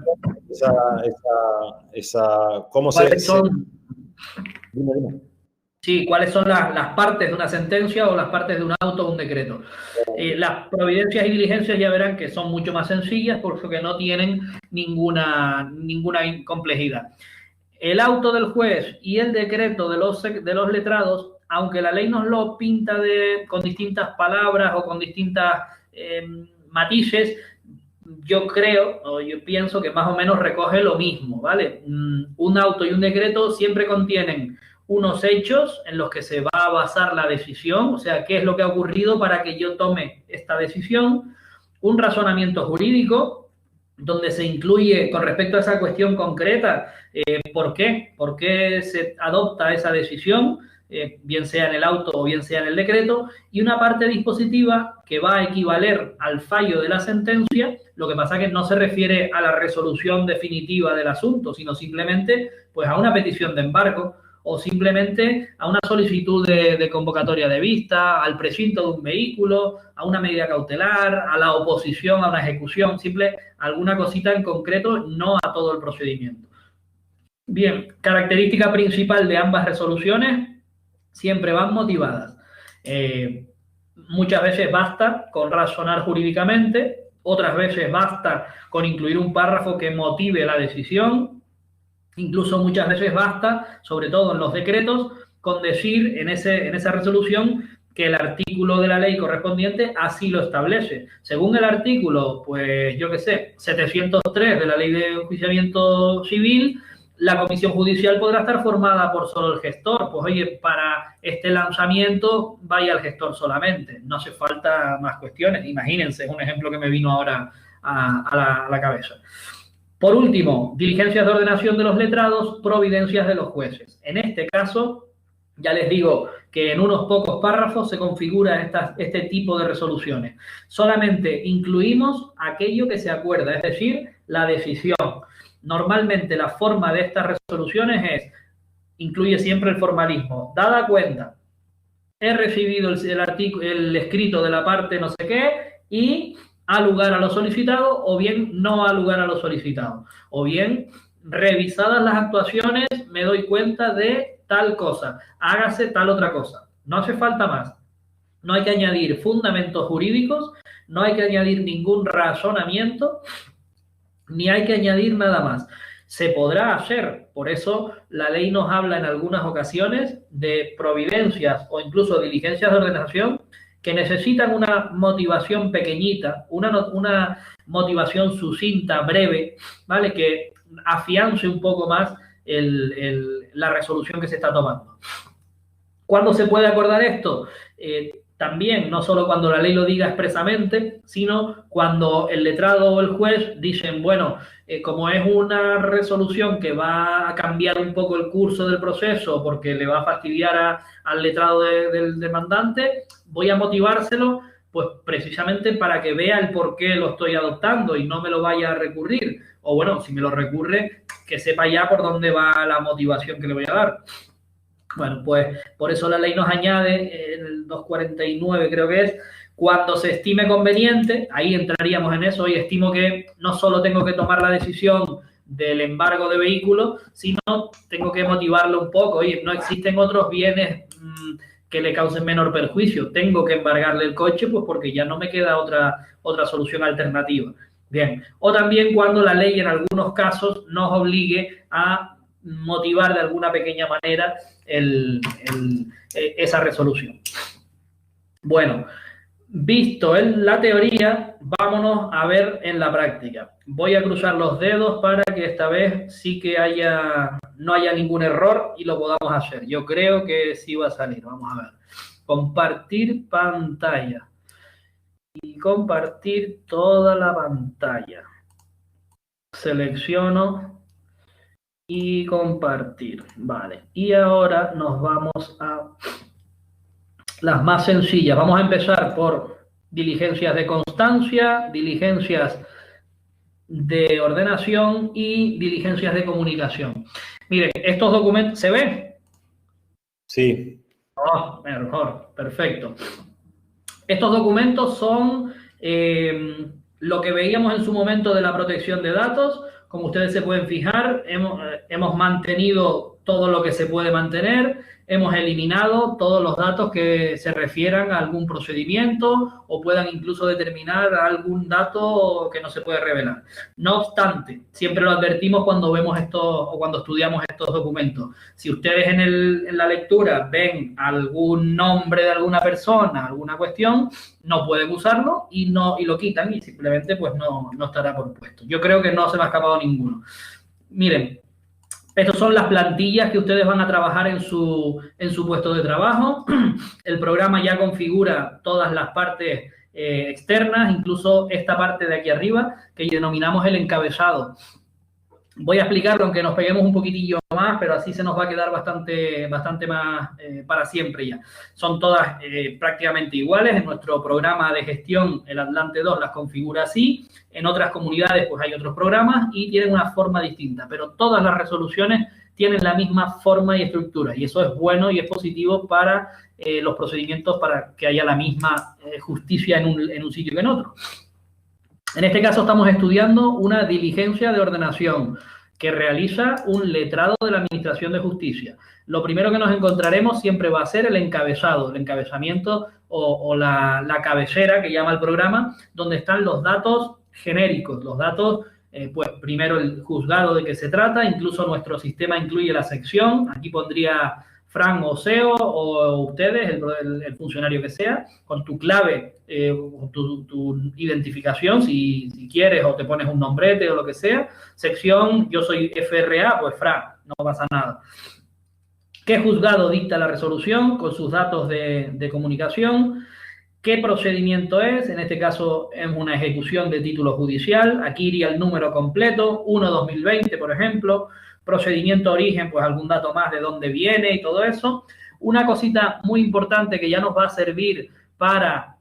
¿cómo ¿Cuáles son? Dime. Sí, ¿cuáles son las partes de una sentencia o las partes de un auto o un decreto? Las providencias y diligencias ya verán que son mucho más sencillas porque no tienen ninguna complejidad. El auto del juez y el decreto de los letrados, aunque la ley nos lo pinta con distintas palabras o con distintas matices, yo pienso que más o menos recoge lo mismo, ¿vale? Un auto y un decreto siempre contienen unos hechos en los que se va a basar la decisión, o sea, qué es lo que ha ocurrido para que yo tome esta decisión, un razonamiento jurídico donde se incluye con respecto a esa cuestión concreta, ¿por qué? ¿Por qué se adopta esa decisión? Bien sea en el auto o bien sea en el decreto, y una parte dispositiva que va a equivaler al fallo de la sentencia. Lo que pasa es que no se refiere a la resolución definitiva del asunto, sino simplemente pues, a una petición de embargo o simplemente a una solicitud de convocatoria de vista, al precinto de un vehículo, a una medida cautelar, a la oposición a una ejecución, alguna cosita en concreto, no a todo el procedimiento. Bien, característica principal de ambas resoluciones, siempre van motivadas. Muchas veces basta con razonar jurídicamente, otras veces basta con incluir un párrafo que motive la decisión, incluso muchas veces basta, sobre todo en los decretos, con decir en esa resolución que el artículo de la ley correspondiente así lo establece. Según el artículo, pues yo qué sé, 703 de la Ley de Enjuiciamiento Civil, La comisión judicial podrá estar formada por solo el gestor. Pues oye, para este lanzamiento vaya el gestor solamente. No hace falta más cuestiones. Imagínense, es un ejemplo que me vino ahora a la cabeza. Por último, diligencias de ordenación de los letrados, providencias de los jueces. En este caso, ya les digo que en unos pocos párrafos se configura este tipo de resoluciones. Solamente incluimos aquello que se acuerda, es decir, la decisión. Normalmente la forma de estas resoluciones incluye siempre el formalismo. Dada cuenta, he recibido el escrito de la parte no sé qué y ha lugar a lo solicitado, o bien no ha lugar a lo solicitado. O bien, revisadas las actuaciones, me doy cuenta de tal cosa, hágase tal otra cosa. No hace falta más. No hay que añadir fundamentos jurídicos, no hay que añadir ningún razonamiento, ni hay que añadir nada más. Se podrá hacer, por eso la ley nos habla en algunas ocasiones de providencias o incluso diligencias de ordenación que necesitan una motivación pequeñita, una motivación sucinta, breve, ¿vale? Que afiance un poco más la resolución que se está tomando. ¿Cuándo se puede acordar esto? También, no solo cuando la ley lo diga expresamente, sino cuando el letrado o el juez dicen, bueno, como es una resolución que va a cambiar un poco el curso del proceso porque le va a fastidiar al letrado del demandante, voy a motivárselo pues precisamente para que vea el por qué lo estoy adoptando y no me lo vaya a recurrir. O bueno, si me lo recurre, que sepa ya por dónde va la motivación que le voy a dar. Bueno, pues por eso la ley nos añade, en el 249 creo que es, cuando se estime conveniente, ahí entraríamos en eso, y estimo que no solo tengo que tomar la decisión del embargo de vehículos, sino tengo que motivarlo un poco. Oye, no existen otros bienes que le causen menor perjuicio, tengo que embargarle el coche pues porque ya no me queda otra solución alternativa. Bien, o también cuando la ley en algunos casos nos obligue a motivar de alguna pequeña manera esa resolución. Bueno, visto la teoría, vámonos a ver en la práctica. Voy a cruzar los dedos para que esta vez sí que no haya ningún error y lo podamos hacer. Yo creo que sí va a salir. Vamos a ver. Compartir pantalla. Y compartir toda la pantalla. Selecciono y compartir. Vale. Y ahora nos vamos a las más sencillas. Vamos a empezar por diligencias de constancia, diligencias de ordenación y diligencias de comunicación. Miren, estos documentos, ¿se ven? Sí. Oh, mejor, perfecto. Estos documentos son lo que veíamos en su momento de la protección de datos. Como ustedes se pueden fijar, hemos mantenido todo lo que se puede mantener, hemos eliminado todos los datos que se refieran a algún procedimiento o puedan incluso determinar algún dato que no se puede revelar. No obstante, siempre lo advertimos cuando vemos esto o cuando estudiamos estos documentos. Si ustedes en la lectura ven algún nombre de alguna persona, alguna cuestión, no pueden usarlo y lo quitan y simplemente pues no estará por puesto. Yo creo que no se me ha escapado ninguno. Miren, estas son las plantillas que ustedes van a trabajar en su puesto de trabajo. El programa ya configura todas las partes externas, incluso esta parte de aquí arriba, que denominamos el encabezado. Voy a explicarlo, aunque nos peguemos un poquitillo más, pero así se nos va a quedar bastante más para siempre ya. Son todas prácticamente iguales. En nuestro programa de gestión, el Atlante 2, las configura así. En otras comunidades, pues hay otros programas y tienen una forma distinta. Pero todas las resoluciones tienen la misma forma y estructura. Y eso es bueno y es positivo para los procedimientos, para que haya la misma justicia en un sitio que en otro. En este caso estamos estudiando una diligencia de ordenación que realiza un letrado de la Administración de Justicia. Lo primero que nos encontraremos siempre va a ser el encabezado, el encabezamiento o la cabecera que llama el programa, donde están los datos genéricos, los datos, pues primero el juzgado de qué se trata, incluso nuestro sistema incluye la sección, aquí pondría Fran o SEO o ustedes, el funcionario que sea, con tu clave, tu identificación, si quieres, o te pones un nombrete o lo que sea. Sección, yo soy FRA, pues Fran, no pasa nada. ¿Qué juzgado dicta la resolución con sus datos de comunicación? ¿Qué procedimiento es? En este caso es una ejecución de título judicial. Aquí iría el número completo, 1/2020, por ejemplo. Procedimiento origen, pues algún dato más de dónde viene y todo eso. Una cosita muy importante que ya nos va a servir para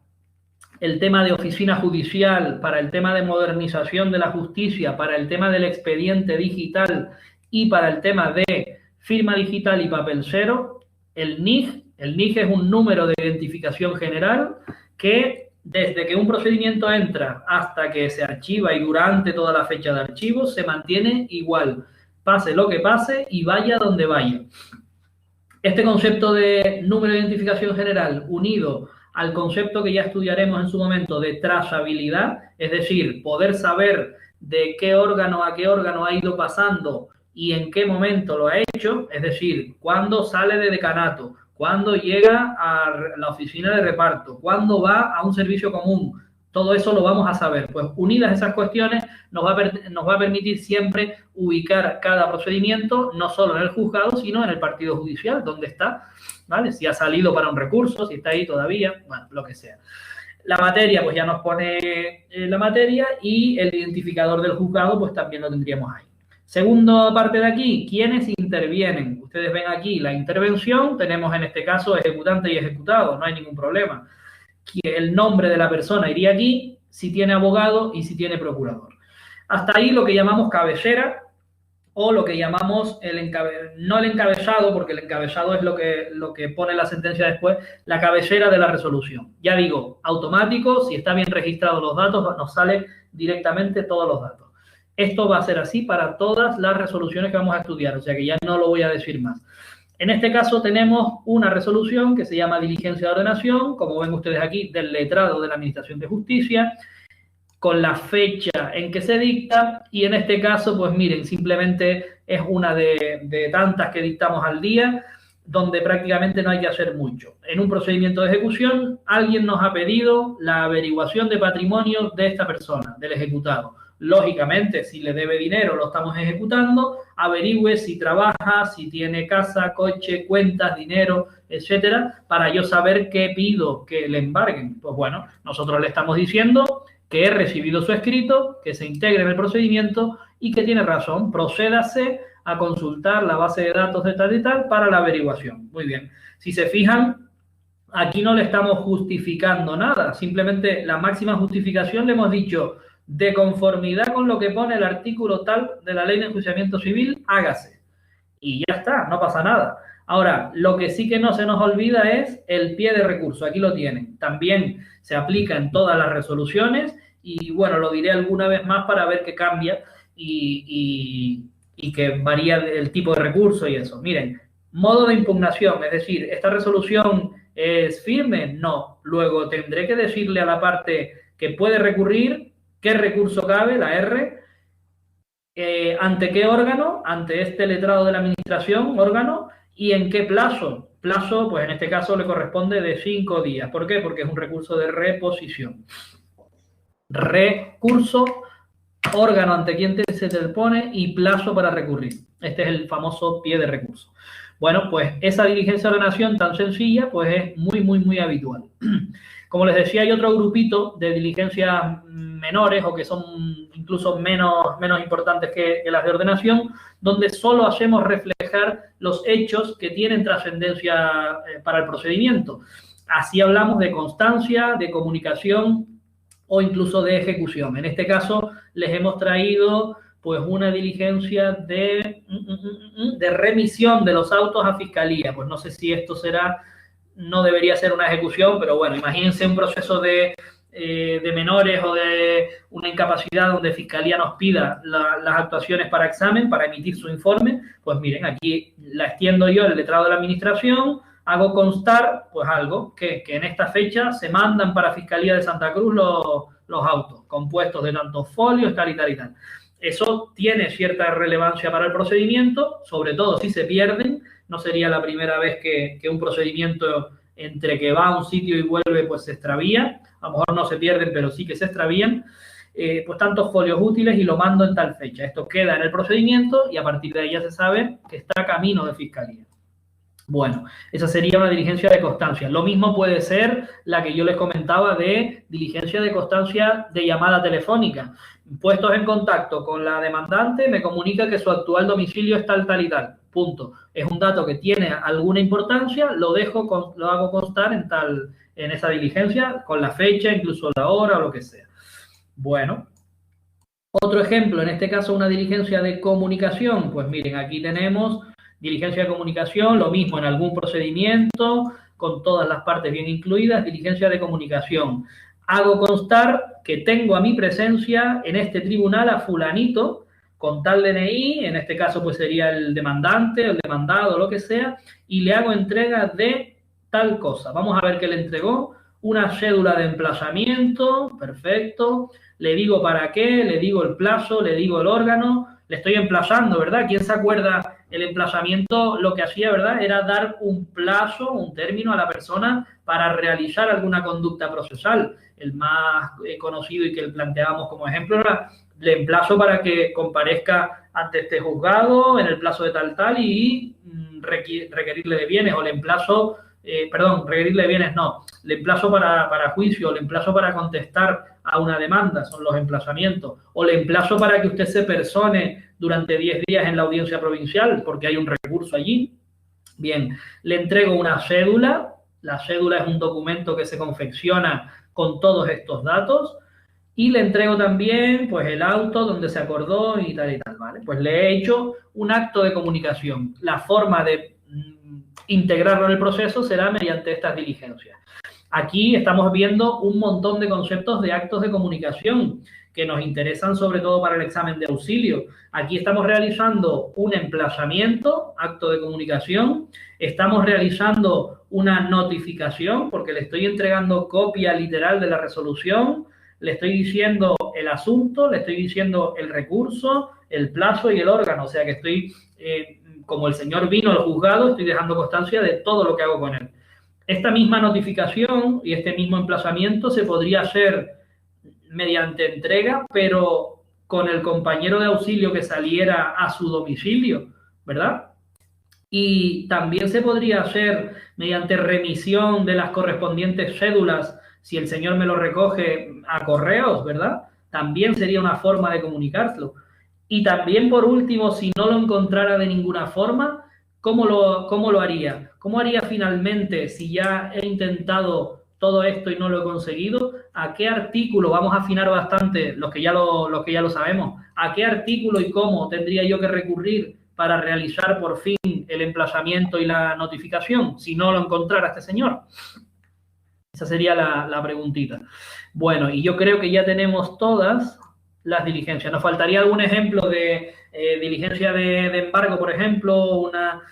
el tema de oficina judicial, para el tema de modernización de la justicia, para el tema del expediente digital y para el tema de firma digital y papel cero, el NIG. El NIG es un número de identificación general que desde que un procedimiento entra hasta que se archiva y durante toda la fecha de archivo se mantiene igual, pase lo que pase y vaya donde vaya. Este concepto de número de identificación general unido al concepto que ya estudiaremos en su momento de trazabilidad, es decir, poder saber de qué órgano a qué órgano ha ido pasando y en qué momento lo ha hecho, es decir, cuándo sale de decanato, cuándo llega a la oficina de reparto, cuándo va a un servicio común. Todo eso lo vamos a saber. Pues unidas esas cuestiones nos va a permitir siempre ubicar cada procedimiento, no solo en el juzgado, sino en el partido judicial, donde está, ¿vale? Si ha salido para un recurso, si está ahí todavía, bueno, lo que sea. La materia, pues ya nos pone la materia, y el identificador del juzgado, pues también lo tendríamos ahí. Segunda parte de aquí, ¿quiénes intervienen? Ustedes ven aquí la intervención, tenemos en este caso ejecutante y ejecutado, no hay ningún problema. El nombre de la persona iría aquí, si tiene abogado y si tiene procurador. Hasta ahí lo que llamamos cabecera, o lo que llamamos no el encabezado, porque el encabezado es lo que pone la sentencia después, la cabecera de la resolución. Ya digo, automático, si está bien registrados los datos, nos sale directamente todos los datos. Esto va a ser así para todas las resoluciones que vamos a estudiar, o sea que ya no lo voy a decir más. En este caso tenemos una resolución que se llama diligencia de ordenación, como ven ustedes aquí, del letrado de la Administración de Justicia, con la fecha en que se dicta, y en este caso, pues miren, simplemente es una de tantas que dictamos al día, donde prácticamente no hay que hacer mucho. En un procedimiento de ejecución, alguien nos ha pedido la averiguación de patrimonio de esta persona, del ejecutado. Lógicamente, si le debe dinero, lo estamos ejecutando, averigüe si trabaja, si tiene casa, coche, cuentas, dinero, etcétera, para yo saber qué pido que le embarguen. Pues bueno, nosotros le estamos diciendo que he recibido su escrito, que se integre en el procedimiento y que tiene razón, procédase a consultar la base de datos de tal y tal para la averiguación. Muy bien. Si se fijan, aquí no le estamos justificando nada, simplemente la máxima justificación le hemos dicho: de conformidad con lo que pone el artículo tal de la Ley de Enjuiciamiento Civil, hágase. Y ya está, no pasa nada. Ahora, lo que sí que no se nos olvida es el pie de recurso. Aquí lo tienen. También se aplica en todas las resoluciones y, bueno, lo diré alguna vez más para ver qué cambia y que varía el tipo de recurso y eso. Miren, modo de impugnación, es decir, ¿esta resolución es firme? No. Luego tendré que decirle a la parte que puede recurrir qué recurso cabe, la R, ante qué órgano, ante este letrado de la administración, órgano, y en qué plazo. Plazo, pues en este caso le corresponde de 5 días. ¿Por qué? Porque es un recurso de reposición. Recurso, órgano ante quien se te pone y plazo para recurrir. Este es el famoso pie de recurso. Bueno, pues esa diligencia de ordenación tan sencilla, pues es muy, muy, muy habitual. Como les decía, hay otro grupito de diligencias menores o que son incluso menos importantes que las de ordenación, donde solo hacemos reflejar los hechos que tienen trascendencia para el procedimiento. Así hablamos de constancia, de comunicación o incluso de ejecución. En este caso les hemos traído pues una diligencia de remisión de los autos a fiscalía. Pues no sé si esto será, no debería ser una ejecución, pero bueno, imagínense un proceso de menores o de una incapacidad donde fiscalía nos pida las actuaciones para examen, para emitir su informe. Pues miren, aquí la extiendo yo, el letrado de la administración, hago constar pues algo, que en esta fecha se mandan para Fiscalía de Santa Cruz los autos, compuestos de tantos folios, tal y tal y tal. Eso tiene cierta relevancia para el procedimiento, sobre todo si se pierden, no sería la primera vez que un procedimiento entre que va a un sitio y vuelve pues se extravía, a lo mejor no se pierden, pero sí que se extravían, pues tantos folios útiles y lo mando en tal fecha. Esto queda en el procedimiento y a partir de ahí ya se sabe que está a camino de fiscalía. Bueno, esa sería una diligencia de constancia. Lo mismo puede ser la que yo les comentaba de diligencia de constancia de llamada telefónica. Puestos en contacto con la demandante, me comunica que su actual domicilio es tal, tal y tal. Punto. Es un dato que tiene alguna importancia, lo hago constar en esa diligencia, con la fecha, incluso la hora o lo que sea. Bueno. Otro ejemplo, en este caso una diligencia de comunicación. Pues miren, aquí tenemos diligencia de comunicación, lo mismo en algún procedimiento, con todas las partes bien incluidas, diligencia de comunicación. Hago constar que tengo a mi presencia en este tribunal a fulanito con tal DNI, en este caso pues sería el demandante, el demandado, lo que sea, y le hago entrega de tal cosa. Vamos a ver qué le entregó. Una cédula de emplazamiento, perfecto. Le digo para qué, le digo el plazo, le digo el órgano, le estoy emplazando, ¿verdad? ¿Quién se acuerda? El emplazamiento lo que hacía, ¿verdad? Era dar un plazo, un término a la persona para realizar alguna conducta procesal. El más conocido y que le planteábamos como ejemplo era le emplazo para que comparezca ante este juzgado en el plazo de tal y requerirle de bienes, o le emplazo, requerirle de bienes no, le emplazo para juicio, le emplazo para contestar a una demanda, son los emplazamientos, o le emplazo para que usted se persone durante 10 días en la audiencia provincial, porque hay un recurso allí. Bien, le entrego una cédula, la cédula es un documento que se confecciona con todos estos datos, y le entrego también pues el auto donde se acordó y tal, ¿vale? Pues le he hecho un acto de comunicación. La forma de integrarlo en el proceso será mediante estas diligencias. Aquí estamos viendo un montón de conceptos de actos de comunicación que nos interesan sobre todo para el examen de auxilio. Aquí estamos realizando un emplazamiento, acto de comunicación, estamos realizando una notificación porque le estoy entregando copia literal de la resolución, le estoy diciendo el asunto, le estoy diciendo el recurso, el plazo y el órgano, o sea que estoy, como el señor vino al juzgado, estoy dejando constancia de todo lo que hago con él. Esta misma notificación y este mismo emplazamiento se podría hacer mediante entrega, pero con el compañero de auxilio que saliera a su domicilio, ¿verdad? Y también se podría hacer mediante remisión de las correspondientes cédulas, si el señor me lo recoge a correos, ¿verdad? También sería una forma de comunicarlo. Y también, por último, si no lo encontrara de ninguna forma, ¿cómo lo haría? ¿Cómo haría finalmente si ya he intentado todo esto y no lo he conseguido? ¿A qué artículo? Vamos a afinar bastante los que ya lo sabemos. ¿A qué artículo y cómo tendría yo que recurrir para realizar por fin el emplazamiento y la notificación si no lo encontrara este señor? Esa sería la preguntita. Bueno, y yo creo que ya tenemos todas las diligencias. Nos faltaría algún ejemplo de diligencia de embargo, por ejemplo, una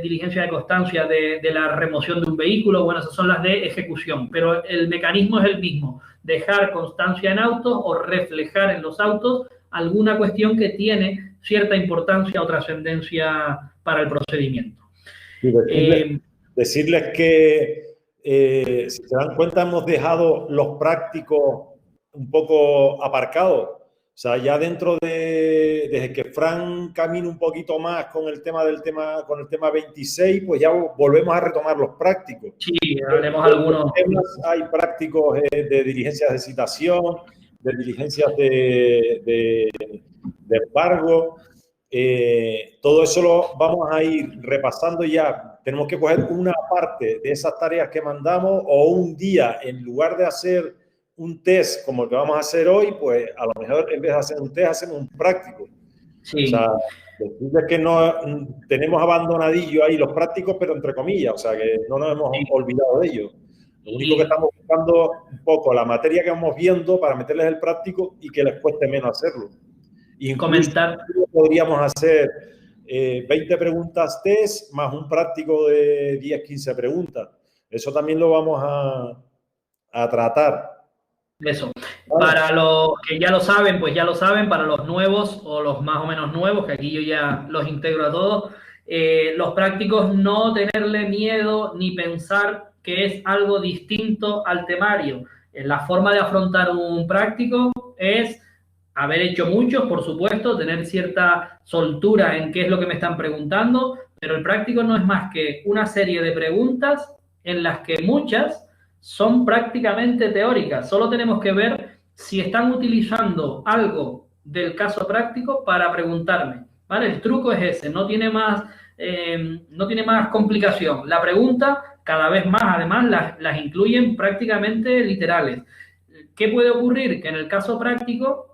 diligencia de constancia de la remoción de un vehículo. Bueno, esas son las de ejecución, pero el mecanismo es el mismo. Dejar constancia en autos o reflejar en los autos alguna cuestión que tiene cierta importancia o trascendencia para el procedimiento. Decirles que, si se dan cuenta, hemos dejado los prácticos un poco aparcados. O sea, ya desde que Fran camina un poquito más con el tema 26, pues ya volvemos a retomar los prácticos. Sí, haremos algunos. Hay prácticos de diligencias de citación, de diligencias de embargo. Todo eso lo vamos a ir repasando ya. Tenemos que coger una parte de esas tareas que mandamos, o un día, en lugar de hacer un test como el que vamos a hacer hoy, pues a lo mejor en vez de hacer un test hacemos un práctico. Sí. O sea, decirles que no tenemos abandonadillo ahí los prácticos, pero entre comillas, o sea, que no nos hemos olvidado de ellos. Lo único que estamos buscando un poco la materia que vamos viendo para meterles el práctico y que les cueste menos hacerlo. Y comentar. Podríamos hacer 20 preguntas test más un práctico de 10-15 preguntas. Eso también lo vamos a tratar. Eso. Para los que ya lo saben, pues ya lo saben. Para los nuevos o los más o menos nuevos, que aquí yo ya los integro a todos, Los prácticos no tenerle miedo ni pensar que es algo distinto al temario. La forma de afrontar un práctico es haber hecho muchos, por supuesto, tener cierta soltura en qué es lo que me están preguntando, pero el práctico no es más que una serie de preguntas en las que muchas son prácticamente teóricas. Solo tenemos que ver si están utilizando algo del caso práctico para preguntarme, ¿vale? El truco es ese, no tiene más complicación. La pregunta, cada vez más, además, las incluyen prácticamente literales. ¿Qué puede ocurrir? Que en el caso práctico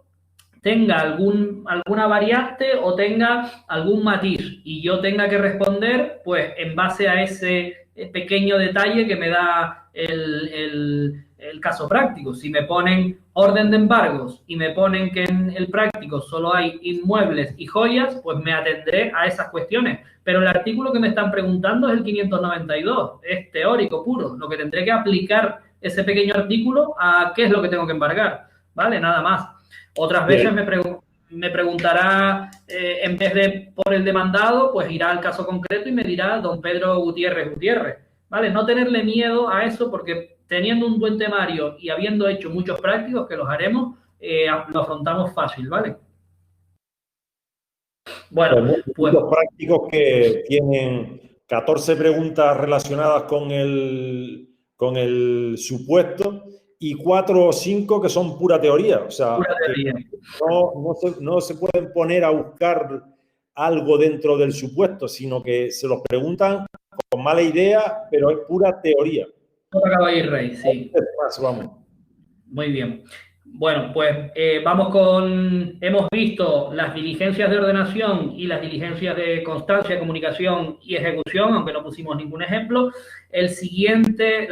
tenga alguna variante o tenga algún matiz y yo tenga que responder pues en base a ese pequeño detalle que me da el caso práctico. Si me ponen orden de embargos y me ponen que en el práctico solo hay inmuebles y joyas, pues me atendré a esas cuestiones. Pero el artículo que me están preguntando es el 592, es teórico puro. Lo que tendré que aplicar ese pequeño artículo a qué es lo que tengo que embargar, ¿vale? Nada más. Otras veces me preguntará, en vez de por el demandado, pues irá al caso concreto y me dirá don Pedro Gutiérrez, ¿vale? No tenerle miedo a eso porque teniendo un buen temario y habiendo hecho muchos prácticos, que los haremos, lo afrontamos fácil, ¿vale? Bueno, pues los prácticos que tienen 14 preguntas relacionadas con el supuesto y 4 o 5 que son pura teoría. O sea, no se pueden poner a buscar algo dentro del supuesto, sino que se los preguntan con mala idea, pero es pura teoría. Rey, sí. Vamos. Muy bien. Bueno, pues hemos visto las diligencias de ordenación y las diligencias de constancia, comunicación y ejecución, aunque no pusimos ningún ejemplo. La siguiente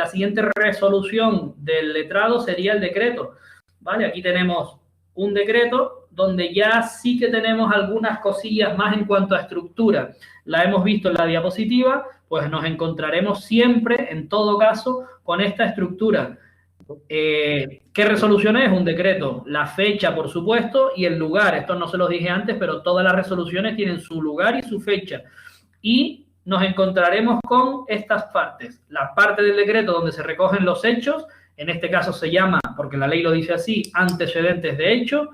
resolución del letrado sería el decreto, ¿vale? Aquí tenemos un decreto donde ya sí que tenemos algunas cosillas más en cuanto a estructura. La hemos visto en la diapositiva, pues nos encontraremos siempre, en todo caso, con esta estructura. ¿Qué resolución es? Un decreto. La fecha, por supuesto, y el lugar. Esto no se los dije antes, pero todas las resoluciones tienen su lugar y su fecha. Y nos encontraremos con estas partes. La parte del decreto donde se recogen los hechos, en este caso se llama, porque la ley lo dice así, antecedentes de hecho.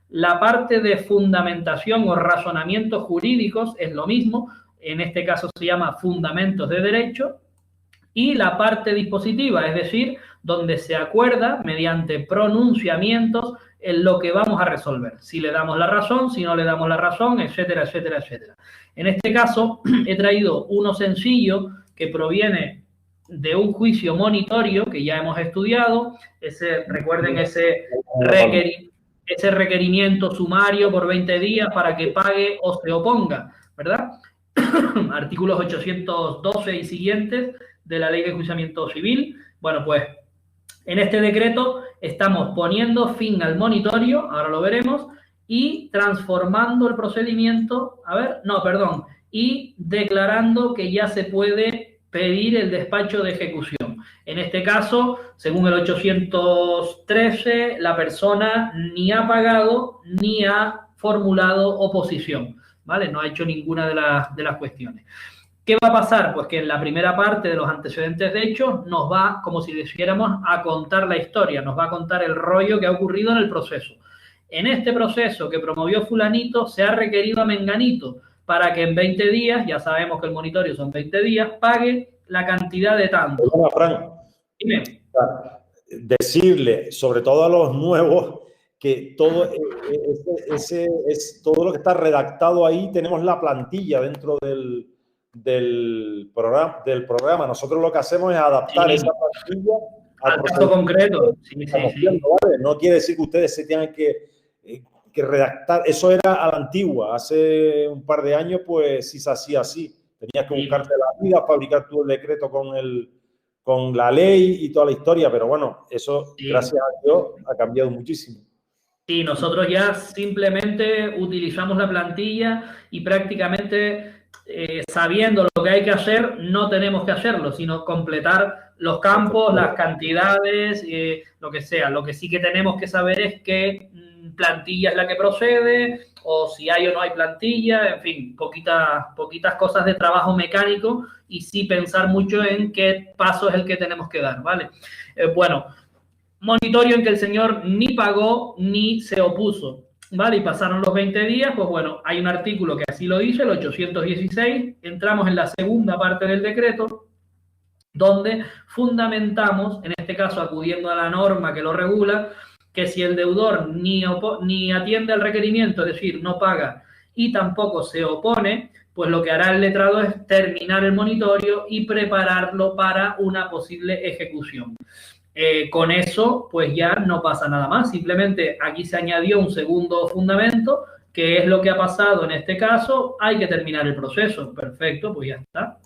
La parte de fundamentación o razonamientos jurídicos es lo mismo. En este caso se llama fundamentos de derecho. Y la parte dispositiva, es decir, donde se acuerda mediante pronunciamientos en lo que vamos a resolver. Si le damos la razón, si no le damos la razón, etcétera, etcétera, etcétera. En este caso, he traído uno sencillo que proviene de un juicio monitorio que ya hemos estudiado. Recuerden ese requerimiento sumario por 20 días para que pague o se oponga, ¿verdad? Artículos 812 y siguientes de la Ley de Enjuiciamiento Civil. Bueno, pues en este decreto estamos poniendo fin al monitorio, ahora lo veremos, y transformando el procedimiento, y declarando que ya se puede pedir el despacho de ejecución. En este caso, según el 813, la persona ni ha pagado ni ha formulado oposición, ¿vale? No ha hecho ninguna de las cuestiones. ¿Qué va a pasar? Pues que en la primera parte de los antecedentes de hechos nos va, como si dijéramos, a contar la historia, nos va a contar el rollo que ha ocurrido en el proceso. En este proceso que promovió fulanito, se ha requerido a menganito para que en 20 días, ya sabemos que el monitorio son 20 días, pague la cantidad de tanto. Bueno, Fran, dime. Decirle, sobre todo a los nuevos, que todo todo lo que está redactado ahí, tenemos la plantilla dentro del programa. Nosotros lo que hacemos es adaptar esa plantilla al caso concreto. ¿Vale? No quiere decir que ustedes se tengan que redactar. Eso era a la antigua. Hace un par de años, pues sí se hacía así. Tenías que buscarte la vida, fabricar tú el decreto con la ley y toda la historia. Pero bueno, eso, gracias a Dios, ha cambiado muchísimo. Sí, nosotros ya simplemente utilizamos la plantilla y prácticamente sabiendo lo que hay que hacer, no tenemos que hacerlo, sino completar los campos, las cantidades, lo que sea. Lo que sí que tenemos que saber es qué plantilla es la que procede, o si hay o no hay plantilla, en fin, poquitas cosas de trabajo mecánico, y sí pensar mucho en qué paso es el que tenemos que dar, ¿vale? Bueno, monitorio en que el señor ni pagó ni se opuso, ¿vale? Y pasaron los 20 días, pues bueno, hay un artículo que así lo dice, el 816, entramos en la segunda parte del decreto, donde fundamentamos, en este caso acudiendo a la norma que lo regula, que si el deudor ni atiende al requerimiento, es decir, no paga y tampoco se opone, pues lo que hará el letrado es terminar el monitorio y prepararlo para una posible ejecución. Con eso, pues ya no pasa nada más. Simplemente aquí se añadió un segundo fundamento, que es lo que ha pasado en este caso. Hay que terminar el proceso. Perfecto, pues ya está.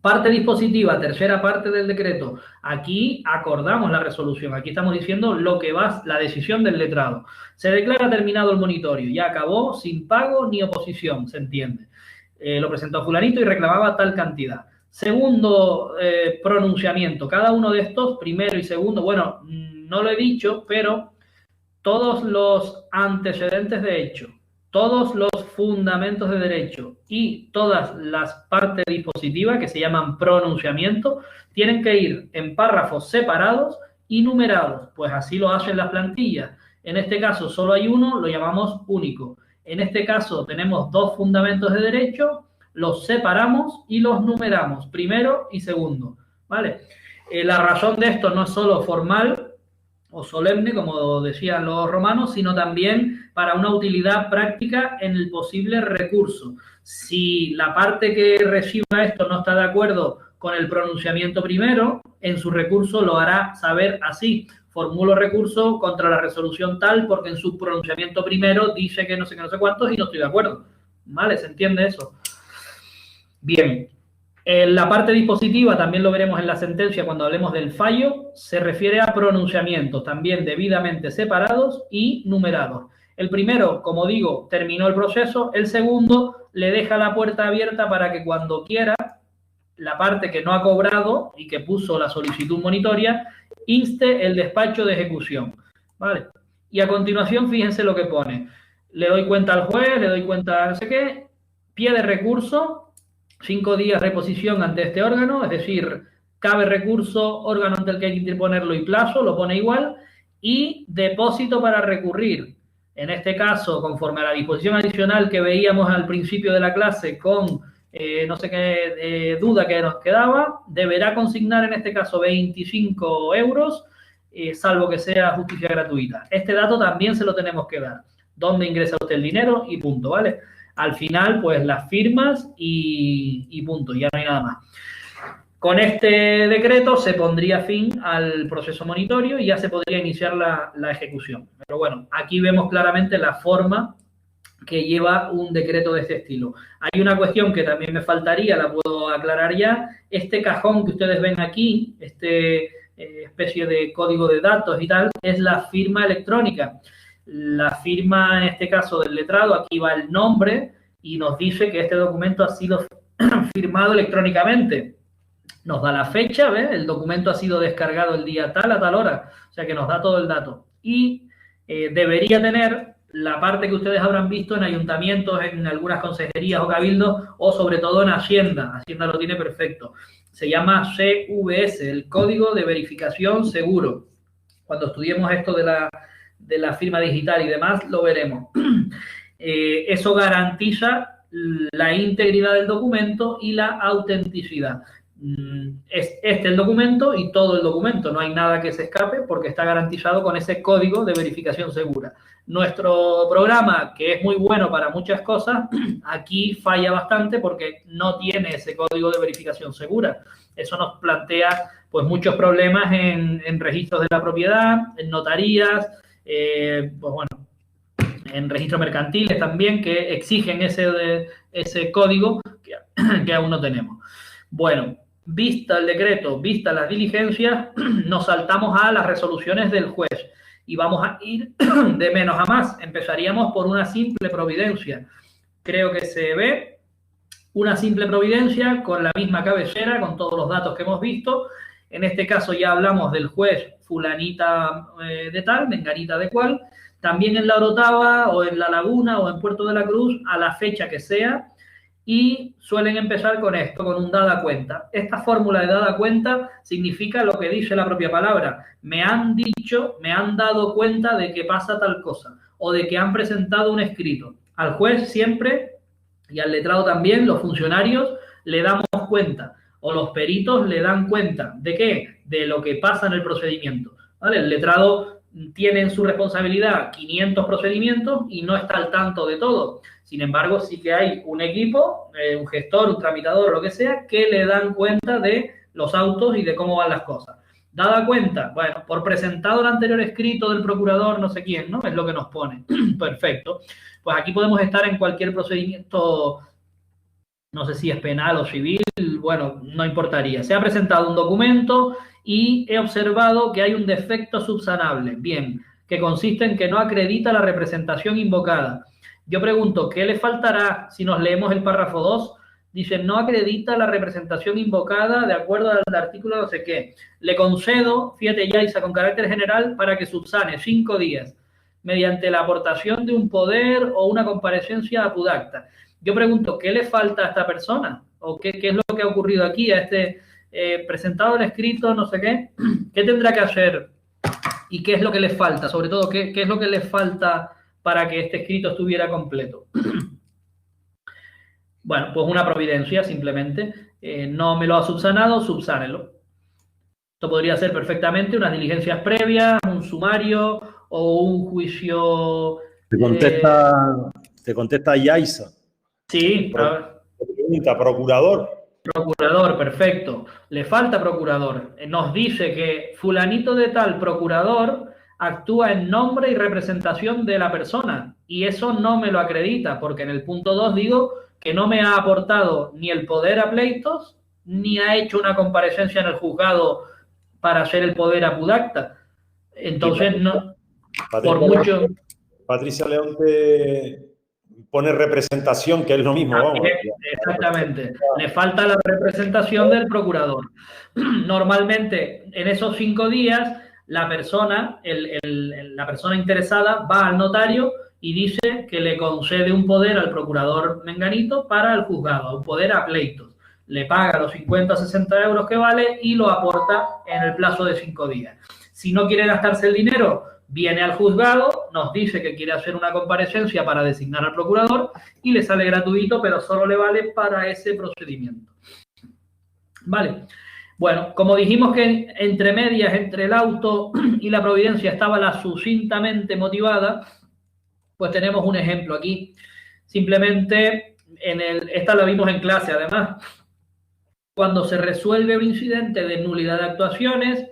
Parte dispositiva, tercera parte del decreto. Aquí acordamos la resolución. Aquí estamos diciendo lo que va, la decisión del letrado. Se declara terminado el monitorio. Ya acabó, sin pago ni oposición, se entiende. Lo presentó fulanito y reclamaba tal cantidad. Segundo pronunciamiento. Cada uno de estos, primero y segundo, bueno, no lo he dicho, pero todos los antecedentes de hecho, todos los fundamentos de derecho y todas las partes dispositivas, que se llaman pronunciamiento, tienen que ir en párrafos separados y numerados. Pues así lo hacen las plantillas. En este caso solo hay uno, lo llamamos único. En este caso tenemos dos fundamentos de derecho, los separamos y los numeramos, primero y segundo, ¿vale? La razón de esto no es solo formal o solemne, como decían los romanos, sino también para una utilidad práctica en el posible recurso. Si la parte que reciba esto no está de acuerdo con el pronunciamiento primero, en su recurso lo hará saber así: formulo recurso contra la resolución tal porque en su pronunciamiento primero dice que no sé qué, no sé cuántos y no estoy de acuerdo. ¿Vale? ¿Se entiende eso? Bien. La parte dispositiva, también lo veremos en la sentencia cuando hablemos del fallo, se refiere a pronunciamientos también debidamente separados y numerados. El primero, como digo, terminó el proceso. El segundo le deja la puerta abierta para que cuando quiera, la parte que no ha cobrado y que puso la solicitud monitoria, inste el despacho de ejecución, ¿vale? Y a continuación, fíjense lo que pone. Le doy cuenta al juez, le doy cuenta a no sé qué, pie de recurso, 5 días reposición ante este órgano, es decir, cabe recurso, órgano ante el que hay que interponerlo y plazo, lo pone igual, y depósito para recurrir. En este caso, conforme a la disposición adicional que veíamos al principio de la clase con no sé qué duda que nos quedaba, deberá consignar en este caso 25 euros, salvo que sea justicia gratuita. Este dato también se lo tenemos que dar. ¿Dónde ingresa usted el dinero? Y punto, ¿vale? Al final, pues las firmas y punto, ya no hay nada más. Con este decreto se pondría fin al proceso monitorio y ya se podría iniciar la ejecución. Pero bueno, aquí vemos claramente la forma que lleva un decreto de este estilo. Hay una cuestión que también me faltaría, la puedo aclarar ya. Este cajón que ustedes ven aquí, especie de código de datos y tal, es la firma electrónica. La firma, en este caso, del letrado, aquí va el nombre y nos dice que este documento ha sido firmado electrónicamente. Nos da la fecha, ¿ves? El documento ha sido descargado el día tal a tal hora, o sea que nos da todo el dato. Y debería tener la parte que ustedes habrán visto en ayuntamientos, en algunas consejerías o cabildos, o sobre todo en Hacienda. Hacienda lo tiene perfecto. Se llama CVS, el Código de Verificación Seguro. Cuando estudiemos esto de la firma digital y demás, lo veremos. Eso garantiza la integridad del documento y la autenticidad. Es el documento y todo el documento, no hay nada que se escape porque está garantizado con ese código de verificación segura. Nuestro programa, que es muy bueno para muchas cosas, aquí falla bastante porque no tiene ese código de verificación segura. Eso nos plantea pues muchos problemas en registros de la propiedad, en notarías, pues bueno, en registros mercantiles también, que exigen ese código que aún no tenemos. Bueno, vista el decreto, vista las diligencias, nos saltamos a las resoluciones del juez y vamos a ir de menos a más. Empezaríamos por una simple providencia. Creo que se ve. Una simple providencia con la misma cabecera, con todos los datos que hemos visto. En este caso ya hablamos del juez fulanita de tal, menganita de cual. También en la Orotava o en La Laguna o en Puerto de la Cruz, a la fecha que sea, y suelen empezar con esto, con un dada cuenta. Esta fórmula de dada cuenta significa lo que dice la propia palabra. Me han dicho, me han dado cuenta de que pasa tal cosa, o de que han presentado un escrito. Al juez siempre, y al letrado también, los funcionarios le damos cuenta, o los peritos le dan cuenta. ¿De qué? De lo que pasa en el procedimiento, ¿vale? El letrado tiene en su responsabilidad 500 procedimientos y no está al tanto de todo. Sin embargo, sí que hay un equipo, un gestor, un tramitador, lo que sea, que le dan cuenta de los autos y de cómo van las cosas. Dada cuenta, bueno, por presentado el anterior escrito del procurador no sé quién, ¿no? Es lo que nos pone. Perfecto. Pues aquí podemos estar en cualquier procedimiento, no sé si es penal o civil, bueno, no importaría. Se ha presentado un documento y he observado que hay un defecto subsanable. Bien, que consiste en que no acredita la representación invocada. Yo pregunto, ¿qué le faltará si nos leemos el párrafo 2? Dice, no acredita la representación invocada de acuerdo al artículo no sé qué. Le concedo, fíjate Yaisa, con carácter general, para que subsane 5 días, mediante la aportación de un poder o una comparecencia apudacta. Yo pregunto, ¿qué le falta a esta persona? ¿O qué es lo que ha ocurrido aquí a este presentado el escrito, no sé qué? ¿Qué tendrá que hacer? ¿Y qué es lo que le falta? Sobre todo, ¿qué es lo que le falta para que este escrito estuviera completo? Bueno, pues una providencia, simplemente. No me lo ha subsanado, subsánelo. Esto podría ser perfectamente unas diligencias previas, un sumario o un juicio... Te contesta Yaisa. Sí, pregunta, procurador. Procurador, perfecto. Le falta procurador. Nos dice que fulanito de tal procurador actúa en nombre y representación de la persona. Y eso no me lo acredita, porque en el punto 2 digo que no me ha aportado ni el poder a pleitos, ni ha hecho una comparecencia en el juzgado para hacer el poder apudacta. Entonces, no, por mucho... Patricia León te pone representación, que es lo mismo. Vamos. Exactamente. Le falta la representación del procurador. Normalmente, en esos 5 días, la persona, la persona interesada va al notario y dice que le concede un poder al procurador menganito para el juzgado, un poder a pleitos. Le paga los 50 o 60 euros que vale y lo aporta en el plazo de 5 días. Si no quiere gastarse el dinero, viene al juzgado, nos dice que quiere hacer una comparecencia para designar al procurador y le sale gratuito, pero solo le vale para ese procedimiento. Vale. Bueno, como dijimos que entre medias, entre el auto y la providencia estaba la sucintamente motivada, pues tenemos un ejemplo aquí. Simplemente, esta la vimos en clase además. Cuando se resuelve un incidente de nulidad de actuaciones,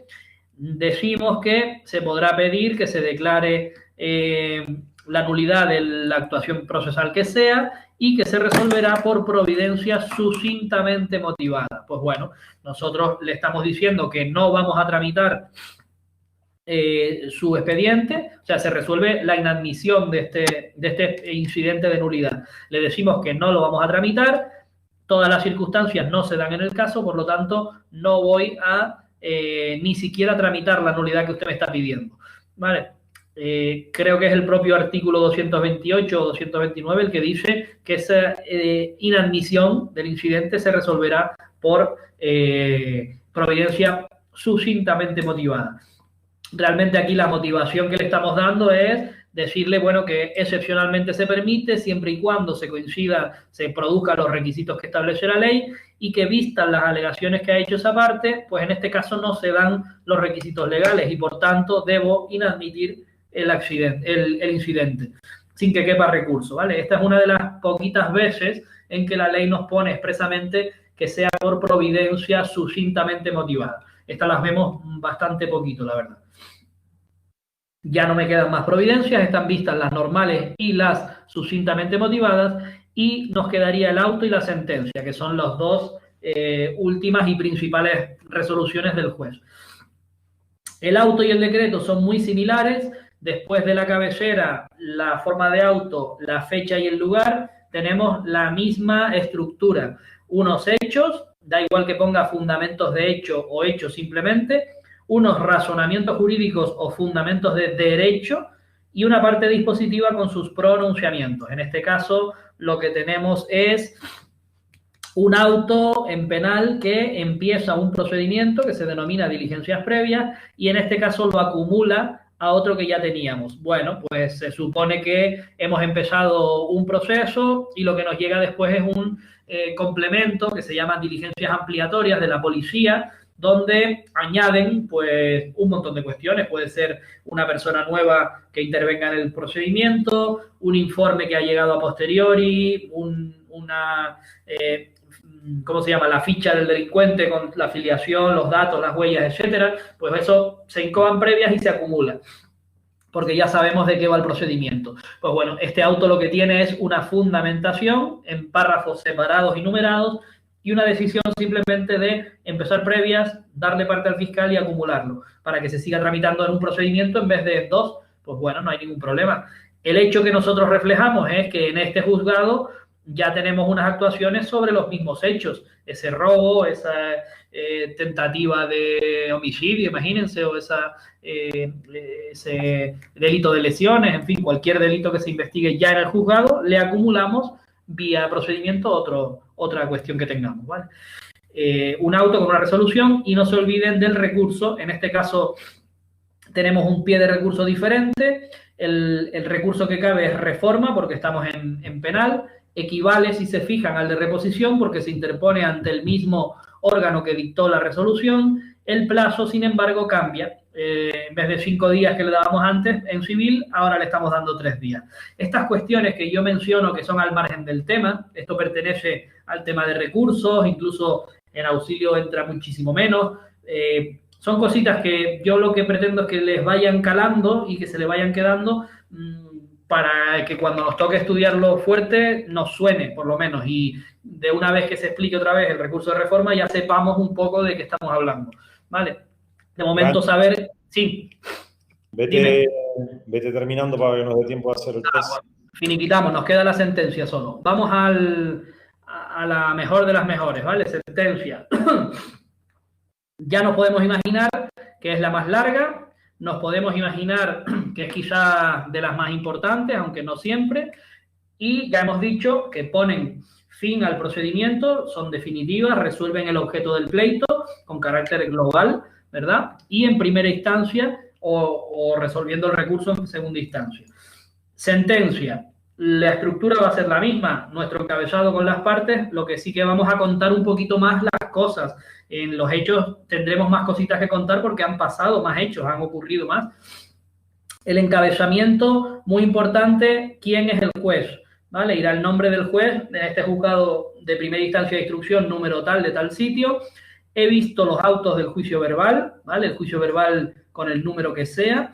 decimos que se podrá pedir que se declare la nulidad de la actuación procesal que sea y que se resolverá por providencia sucintamente motivada. Pues bueno, nosotros le estamos diciendo que no vamos a tramitar su expediente, o sea, se resuelve la inadmisión de este incidente de nulidad. Le decimos que no lo vamos a tramitar, todas las circunstancias no se dan en el caso, por lo tanto, no voy a ni siquiera tramitar la nulidad que usted me está pidiendo. ¿Vale? Creo que es el propio artículo 228 o 229 el que dice que esa inadmisión del incidente se resolverá por providencia sucintamente motivada. Realmente aquí la motivación que le estamos dando es decirle, bueno, que excepcionalmente se permite siempre y cuando se produzcan los requisitos que establece la ley y que vistas las alegaciones que ha hecho esa parte, pues en este caso no se dan los requisitos legales y por tanto debo inadmitir el incidente sin que quepa recurso, ¿vale? Esta es una de las poquitas veces en que la ley nos pone expresamente que sea por providencia sucintamente motivada. Estas las vemos bastante poquito, la verdad. Ya no me quedan más providencias, están vistas las normales y las sucintamente motivadas y nos quedaría el auto y la sentencia, que son las dos últimas y principales resoluciones del juez. El auto y el decreto son muy similares. Después de la cabecera, la forma de auto, la fecha y el lugar, tenemos la misma estructura. Unos hechos, da igual que ponga fundamentos de hecho o hechos simplemente, unos razonamientos jurídicos o fundamentos de derecho y una parte dispositiva con sus pronunciamientos. En este caso, lo que tenemos es un auto en penal que empieza un procedimiento que se denomina diligencias previas y en este caso lo acumula a otro que ya teníamos. Bueno, pues se supone que hemos empezado un proceso y lo que nos llega después es un complemento que se llama diligencias ampliatorias de la policía, donde añaden pues un montón de cuestiones. Puede ser una persona nueva que intervenga en el procedimiento, un informe que ha llegado a posteriori, ¿cómo se llama? La ficha del delincuente con la afiliación, los datos, las huellas, etcétera. Pues eso se incoan previas y se acumula, porque ya sabemos de qué va el procedimiento. Pues bueno, este auto lo que tiene es una fundamentación en párrafos separados y numerados y una decisión simplemente de empezar previas, darle parte al fiscal y acumularlo, para que se siga tramitando en un procedimiento en vez de en dos. Pues bueno, no hay ningún problema. El hecho que nosotros reflejamos es que en este juzgado ya tenemos unas actuaciones sobre los mismos hechos, ese robo, esa tentativa de homicidio, imagínense, o ese delito de lesiones, en fin, cualquier delito que se investigue ya en el juzgado, le acumulamos vía procedimiento otra cuestión que tengamos, ¿vale? Un auto con una resolución y no se olviden del recurso. En este caso tenemos un pie de recurso diferente, el recurso que cabe es reforma porque estamos en penal, equivale si se fijan al de reposición porque se interpone ante el mismo órgano que dictó la resolución. El plazo, sin embargo, cambia. En vez de 5 días que le dábamos antes en civil, ahora le estamos dando 3 días. Estas cuestiones que yo menciono que son al margen del tema, esto pertenece al tema de recursos, incluso en auxilio entra muchísimo menos. Son cositas que yo lo que pretendo es que les vayan calando y que se le vayan quedando para que cuando nos toque estudiarlo fuerte nos suene, por lo menos, y de una vez que se explique otra vez el recurso de reforma ya sepamos un poco de qué estamos hablando, ¿vale? De momento saber, sí. Vete terminando para que nos dé tiempo a hacer el test. Bueno, finiquitamos, nos queda la sentencia solo. Vamos a la mejor de las mejores, ¿vale? Sentencia. Ya nos podemos imaginar que es la más larga. Nos podemos imaginar que es quizá de las más importantes, aunque no siempre, y ya hemos dicho que ponen fin al procedimiento, son definitivas, resuelven el objeto del pleito con carácter global, ¿verdad? Y en primera instancia o resolviendo el recurso en segunda instancia. Sentencia. La estructura va a ser la misma, nuestro encabezado con las partes, lo que sí que vamos a contar un poquito más las cosas. En los hechos tendremos más cositas que contar porque han pasado más hechos, han ocurrido más. El encabezamiento, muy importante, ¿quién es el juez? ¿Vale? Irá el nombre del juez en este juzgado de primera instancia de instrucción, número tal de tal sitio. He visto los autos del juicio verbal, ¿vale? El juicio verbal con el número que sea.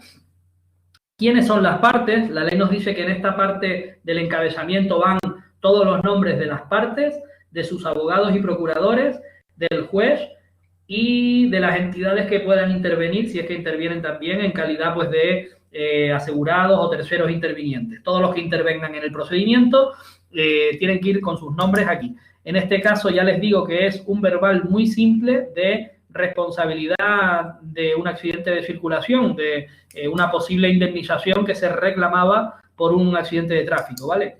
¿Quiénes son las partes? La ley nos dice que en esta parte del encabezamiento van todos los nombres de las partes, de sus abogados y procuradores, del juez y de las entidades que puedan intervenir, si es que intervienen también en calidad pues de asegurados o terceros intervinientes. Todos los que intervengan en el procedimiento tienen que ir con sus nombres aquí. En este caso ya les digo que es un verbal muy simple de responsabilidad de un accidente de circulación, de una posible indemnización que se reclamaba por un accidente de tráfico, ¿vale?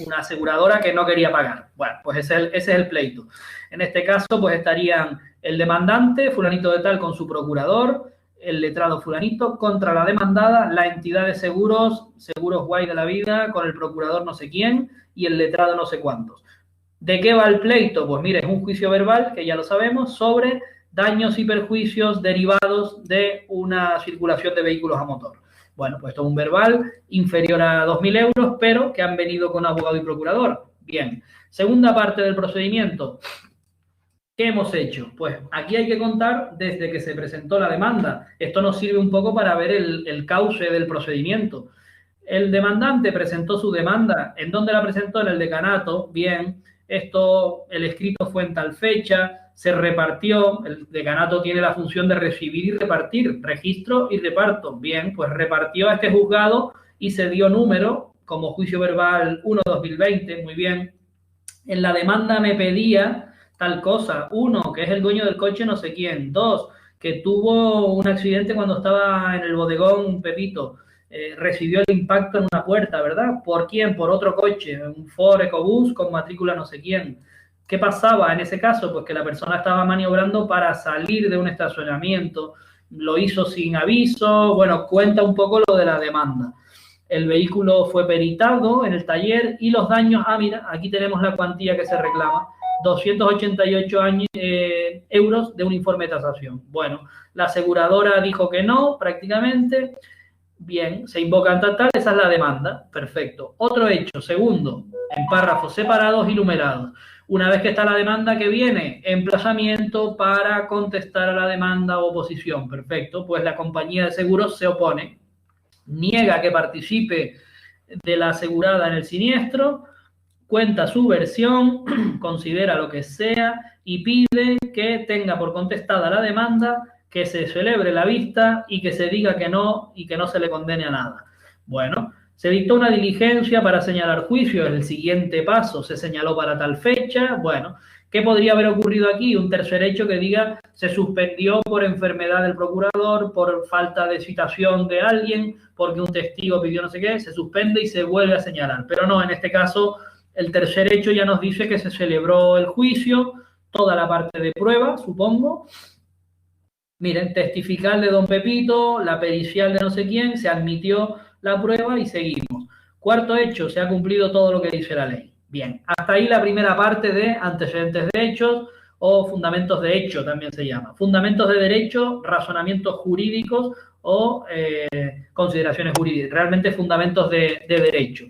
Una aseguradora que no quería pagar. Bueno, pues ese es el pleito. En este caso, pues estarían el demandante, fulanito de tal, con su procurador, el letrado fulanito, contra la demandada, la entidad de seguros, seguros guay de la vida, con el procurador no sé quién y el letrado no sé cuántos. ¿De qué va el pleito? Pues mire, es un juicio verbal, que ya lo sabemos, sobre daños y perjuicios derivados de una circulación de vehículos a motor. Bueno, pues esto es un verbal inferior a 2.000 euros, pero que han venido con abogado y procurador. Bien. Segunda parte del procedimiento. ¿Qué hemos hecho? Pues aquí hay que contar desde que se presentó la demanda. Esto nos sirve un poco para ver el cauce del procedimiento. El demandante presentó su demanda. ¿En dónde la presentó? En el decanato. Bien. El escrito fue en tal fecha. Se repartió, el decanato tiene la función de recibir y repartir, registro y reparto. Bien, pues repartió a este juzgado y se dio número como juicio verbal 1/2020, muy bien. En la demanda me pedía tal cosa. 1, que es el dueño del coche no sé quién. 2, que tuvo un accidente cuando estaba en el bodegón Pepito. Recibió el impacto en una puerta, ¿verdad? ¿Por quién? Por otro coche, un Ford EcoBoost con matrícula no sé quién. ¿Qué pasaba en ese caso? Pues que la persona estaba maniobrando para salir de un estacionamiento, lo hizo sin aviso, bueno, cuenta un poco lo de la demanda. El vehículo fue peritado en el taller y los daños, mira, aquí tenemos la cuantía que se reclama, 288 euros de un informe de tasación. Bueno, la aseguradora dijo que no, prácticamente. Bien, se invocan tal, esa es la demanda, perfecto. Otro hecho, segundo, en párrafos separados y numerados. Una vez que está la demanda, que viene emplazamiento para contestar a la demanda o oposición, perfecto, pues la compañía de seguros se opone, niega que participe de la asegurada en el siniestro, cuenta su versión, considera lo que sea y pide que tenga por contestada la demanda, que se celebre la vista y que se diga que no y que no se le condene a nada. Bueno, se dictó una diligencia para señalar juicio, el siguiente paso se señaló para tal fecha. Bueno, ¿qué podría haber ocurrido aquí? Un tercer hecho que diga se suspendió por enfermedad del procurador, por falta de citación de alguien, porque un testigo pidió no sé qué, se suspende y se vuelve a señalar. Pero no, en este caso el tercer hecho ya nos dice que se celebró el juicio, toda la parte de prueba, supongo. Miren, testifical de don Pepito, la pericial de no sé quién, se admitió la prueba y seguimos. Cuarto hecho, se ha cumplido todo lo que dice la ley. Bien, hasta ahí la primera parte de antecedentes de hechos o fundamentos de hecho también se llama. Fundamentos de derecho, razonamientos jurídicos o consideraciones jurídicas, realmente fundamentos de derecho.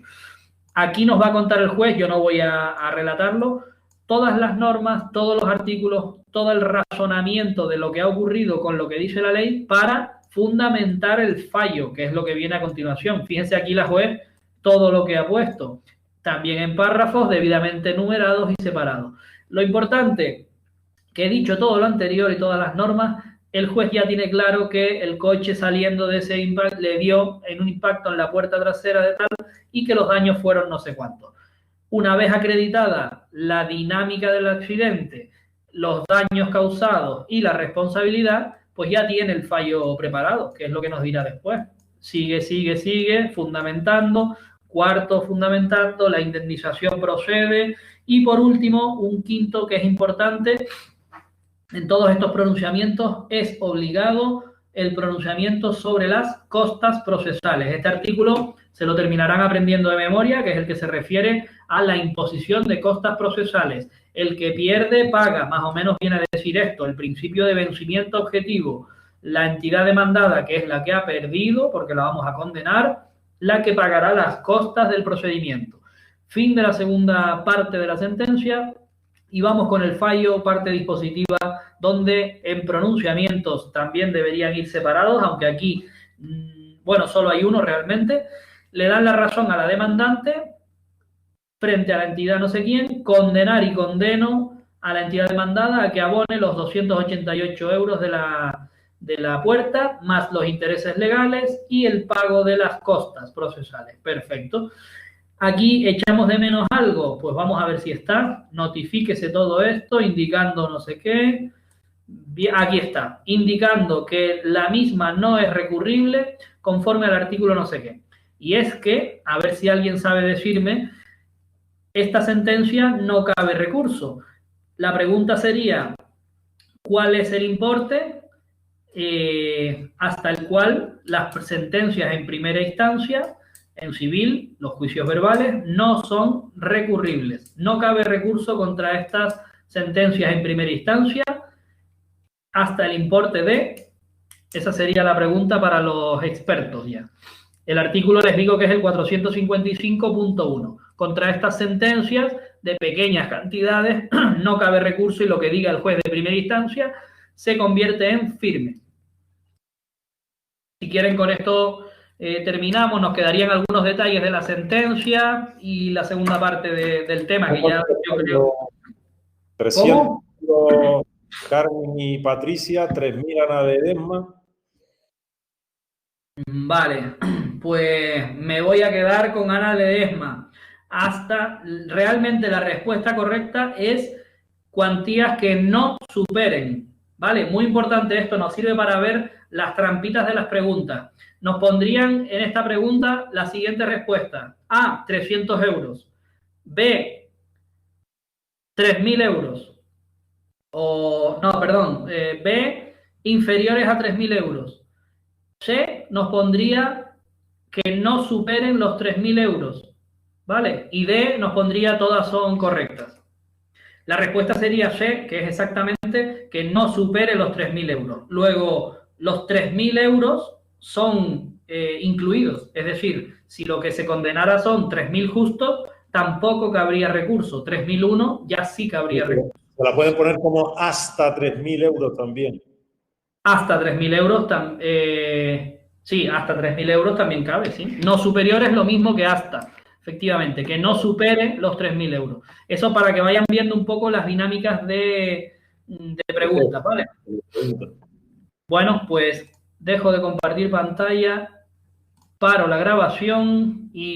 Aquí nos va a contar el juez, yo no voy a relatarlo, todas las normas, todos los artículos, todo el razonamiento de lo que ha ocurrido con lo que dice la ley para fundamentar el fallo, que es lo que viene a continuación. Fíjense aquí la juez todo lo que ha puesto, también en párrafos debidamente numerados y separados. Lo importante, que he dicho todo lo anterior y todas las normas, el juez ya tiene claro que el coche saliendo de ese impacto le dio en un impacto en la puerta trasera de tal y que los daños fueron no sé cuántos. Una vez acreditada la dinámica del accidente, los daños causados y la responsabilidad, pues ya tiene el fallo preparado, que es lo que nos dirá después. Sigue, fundamentando. Cuarto, fundamentando, la indemnización procede. Y por último, un quinto que es importante, en todos estos pronunciamientos es obligado el pronunciamiento sobre las costas procesales. Este artículo se lo terminarán aprendiendo de memoria, que es el que se refiere a la imposición de costas procesales. El que pierde paga, más o menos viene a decir esto, el principio de vencimiento objetivo. La entidad demandada, que es la que ha perdido, porque la vamos a condenar, la que pagará las costas del procedimiento. Fin de la segunda parte de la sentencia. Y vamos con el fallo, parte dispositiva, donde en pronunciamientos también deberían ir separados, aunque aquí, bueno, solo hay uno realmente. Le dan la razón a la demandante frente a la entidad no sé quién, condenar y condeno a la entidad demandada a que abone los 288 euros de la puerta, más los intereses legales y el pago de las costas procesales. Perfecto. Aquí echamos de menos algo, pues vamos a ver si está. Notifíquese todo esto, indicando no sé qué. Bien, aquí está, indicando que la misma no es recurrible conforme al artículo no sé qué. Y es que, a ver si alguien sabe decirme, esta sentencia no cabe recurso. La pregunta sería, ¿cuál es el importe hasta el cual las sentencias en primera instancia, en civil, los juicios verbales, no son recurribles? No cabe recurso contra estas sentencias en primera instancia hasta el importe de... Esa sería la pregunta para los expertos ya. El artículo les digo que es el 455.1. Contra estas sentencias de pequeñas cantidades no cabe recurso y lo que diga el juez de primera instancia se convierte en firme. Si quieren, con esto terminamos. Nos quedarían algunos detalles de la sentencia y la segunda parte del tema, que ya yo creo... 300 Carmen y Patricia, 3.000 Ana de Edesma. Vale, Pues me voy a quedar con Ana Ledesma. Realmente la respuesta correcta es cuantías que no superen, ¿vale? Muy importante esto, nos sirve para ver las trampitas de las preguntas. Nos pondrían en esta pregunta la siguiente respuesta. A, 300 euros. B, 3.000 euros. B, inferiores a 3.000 euros. C, nos pondría que no superen los 3.000 euros, ¿vale? Y D, nos pondría todas son correctas. La respuesta sería C, que es exactamente que no supere los 3.000 euros. Luego, los 3.000 euros son incluidos. Es decir, si lo que se condenara son 3.000 justos, tampoco cabría recurso. 3.001 ya sí cabría recurso. Se la pueden poner como hasta 3.000 euros también. Hasta 3.000 euros, sí, hasta 3.000 euros también cabe, ¿sí? No superior es lo mismo que hasta. Efectivamente, que no supere los 3.000 euros. Eso para que vayan viendo un poco las dinámicas de preguntas, ¿vale? Bueno, pues dejo de compartir pantalla, paro la grabación y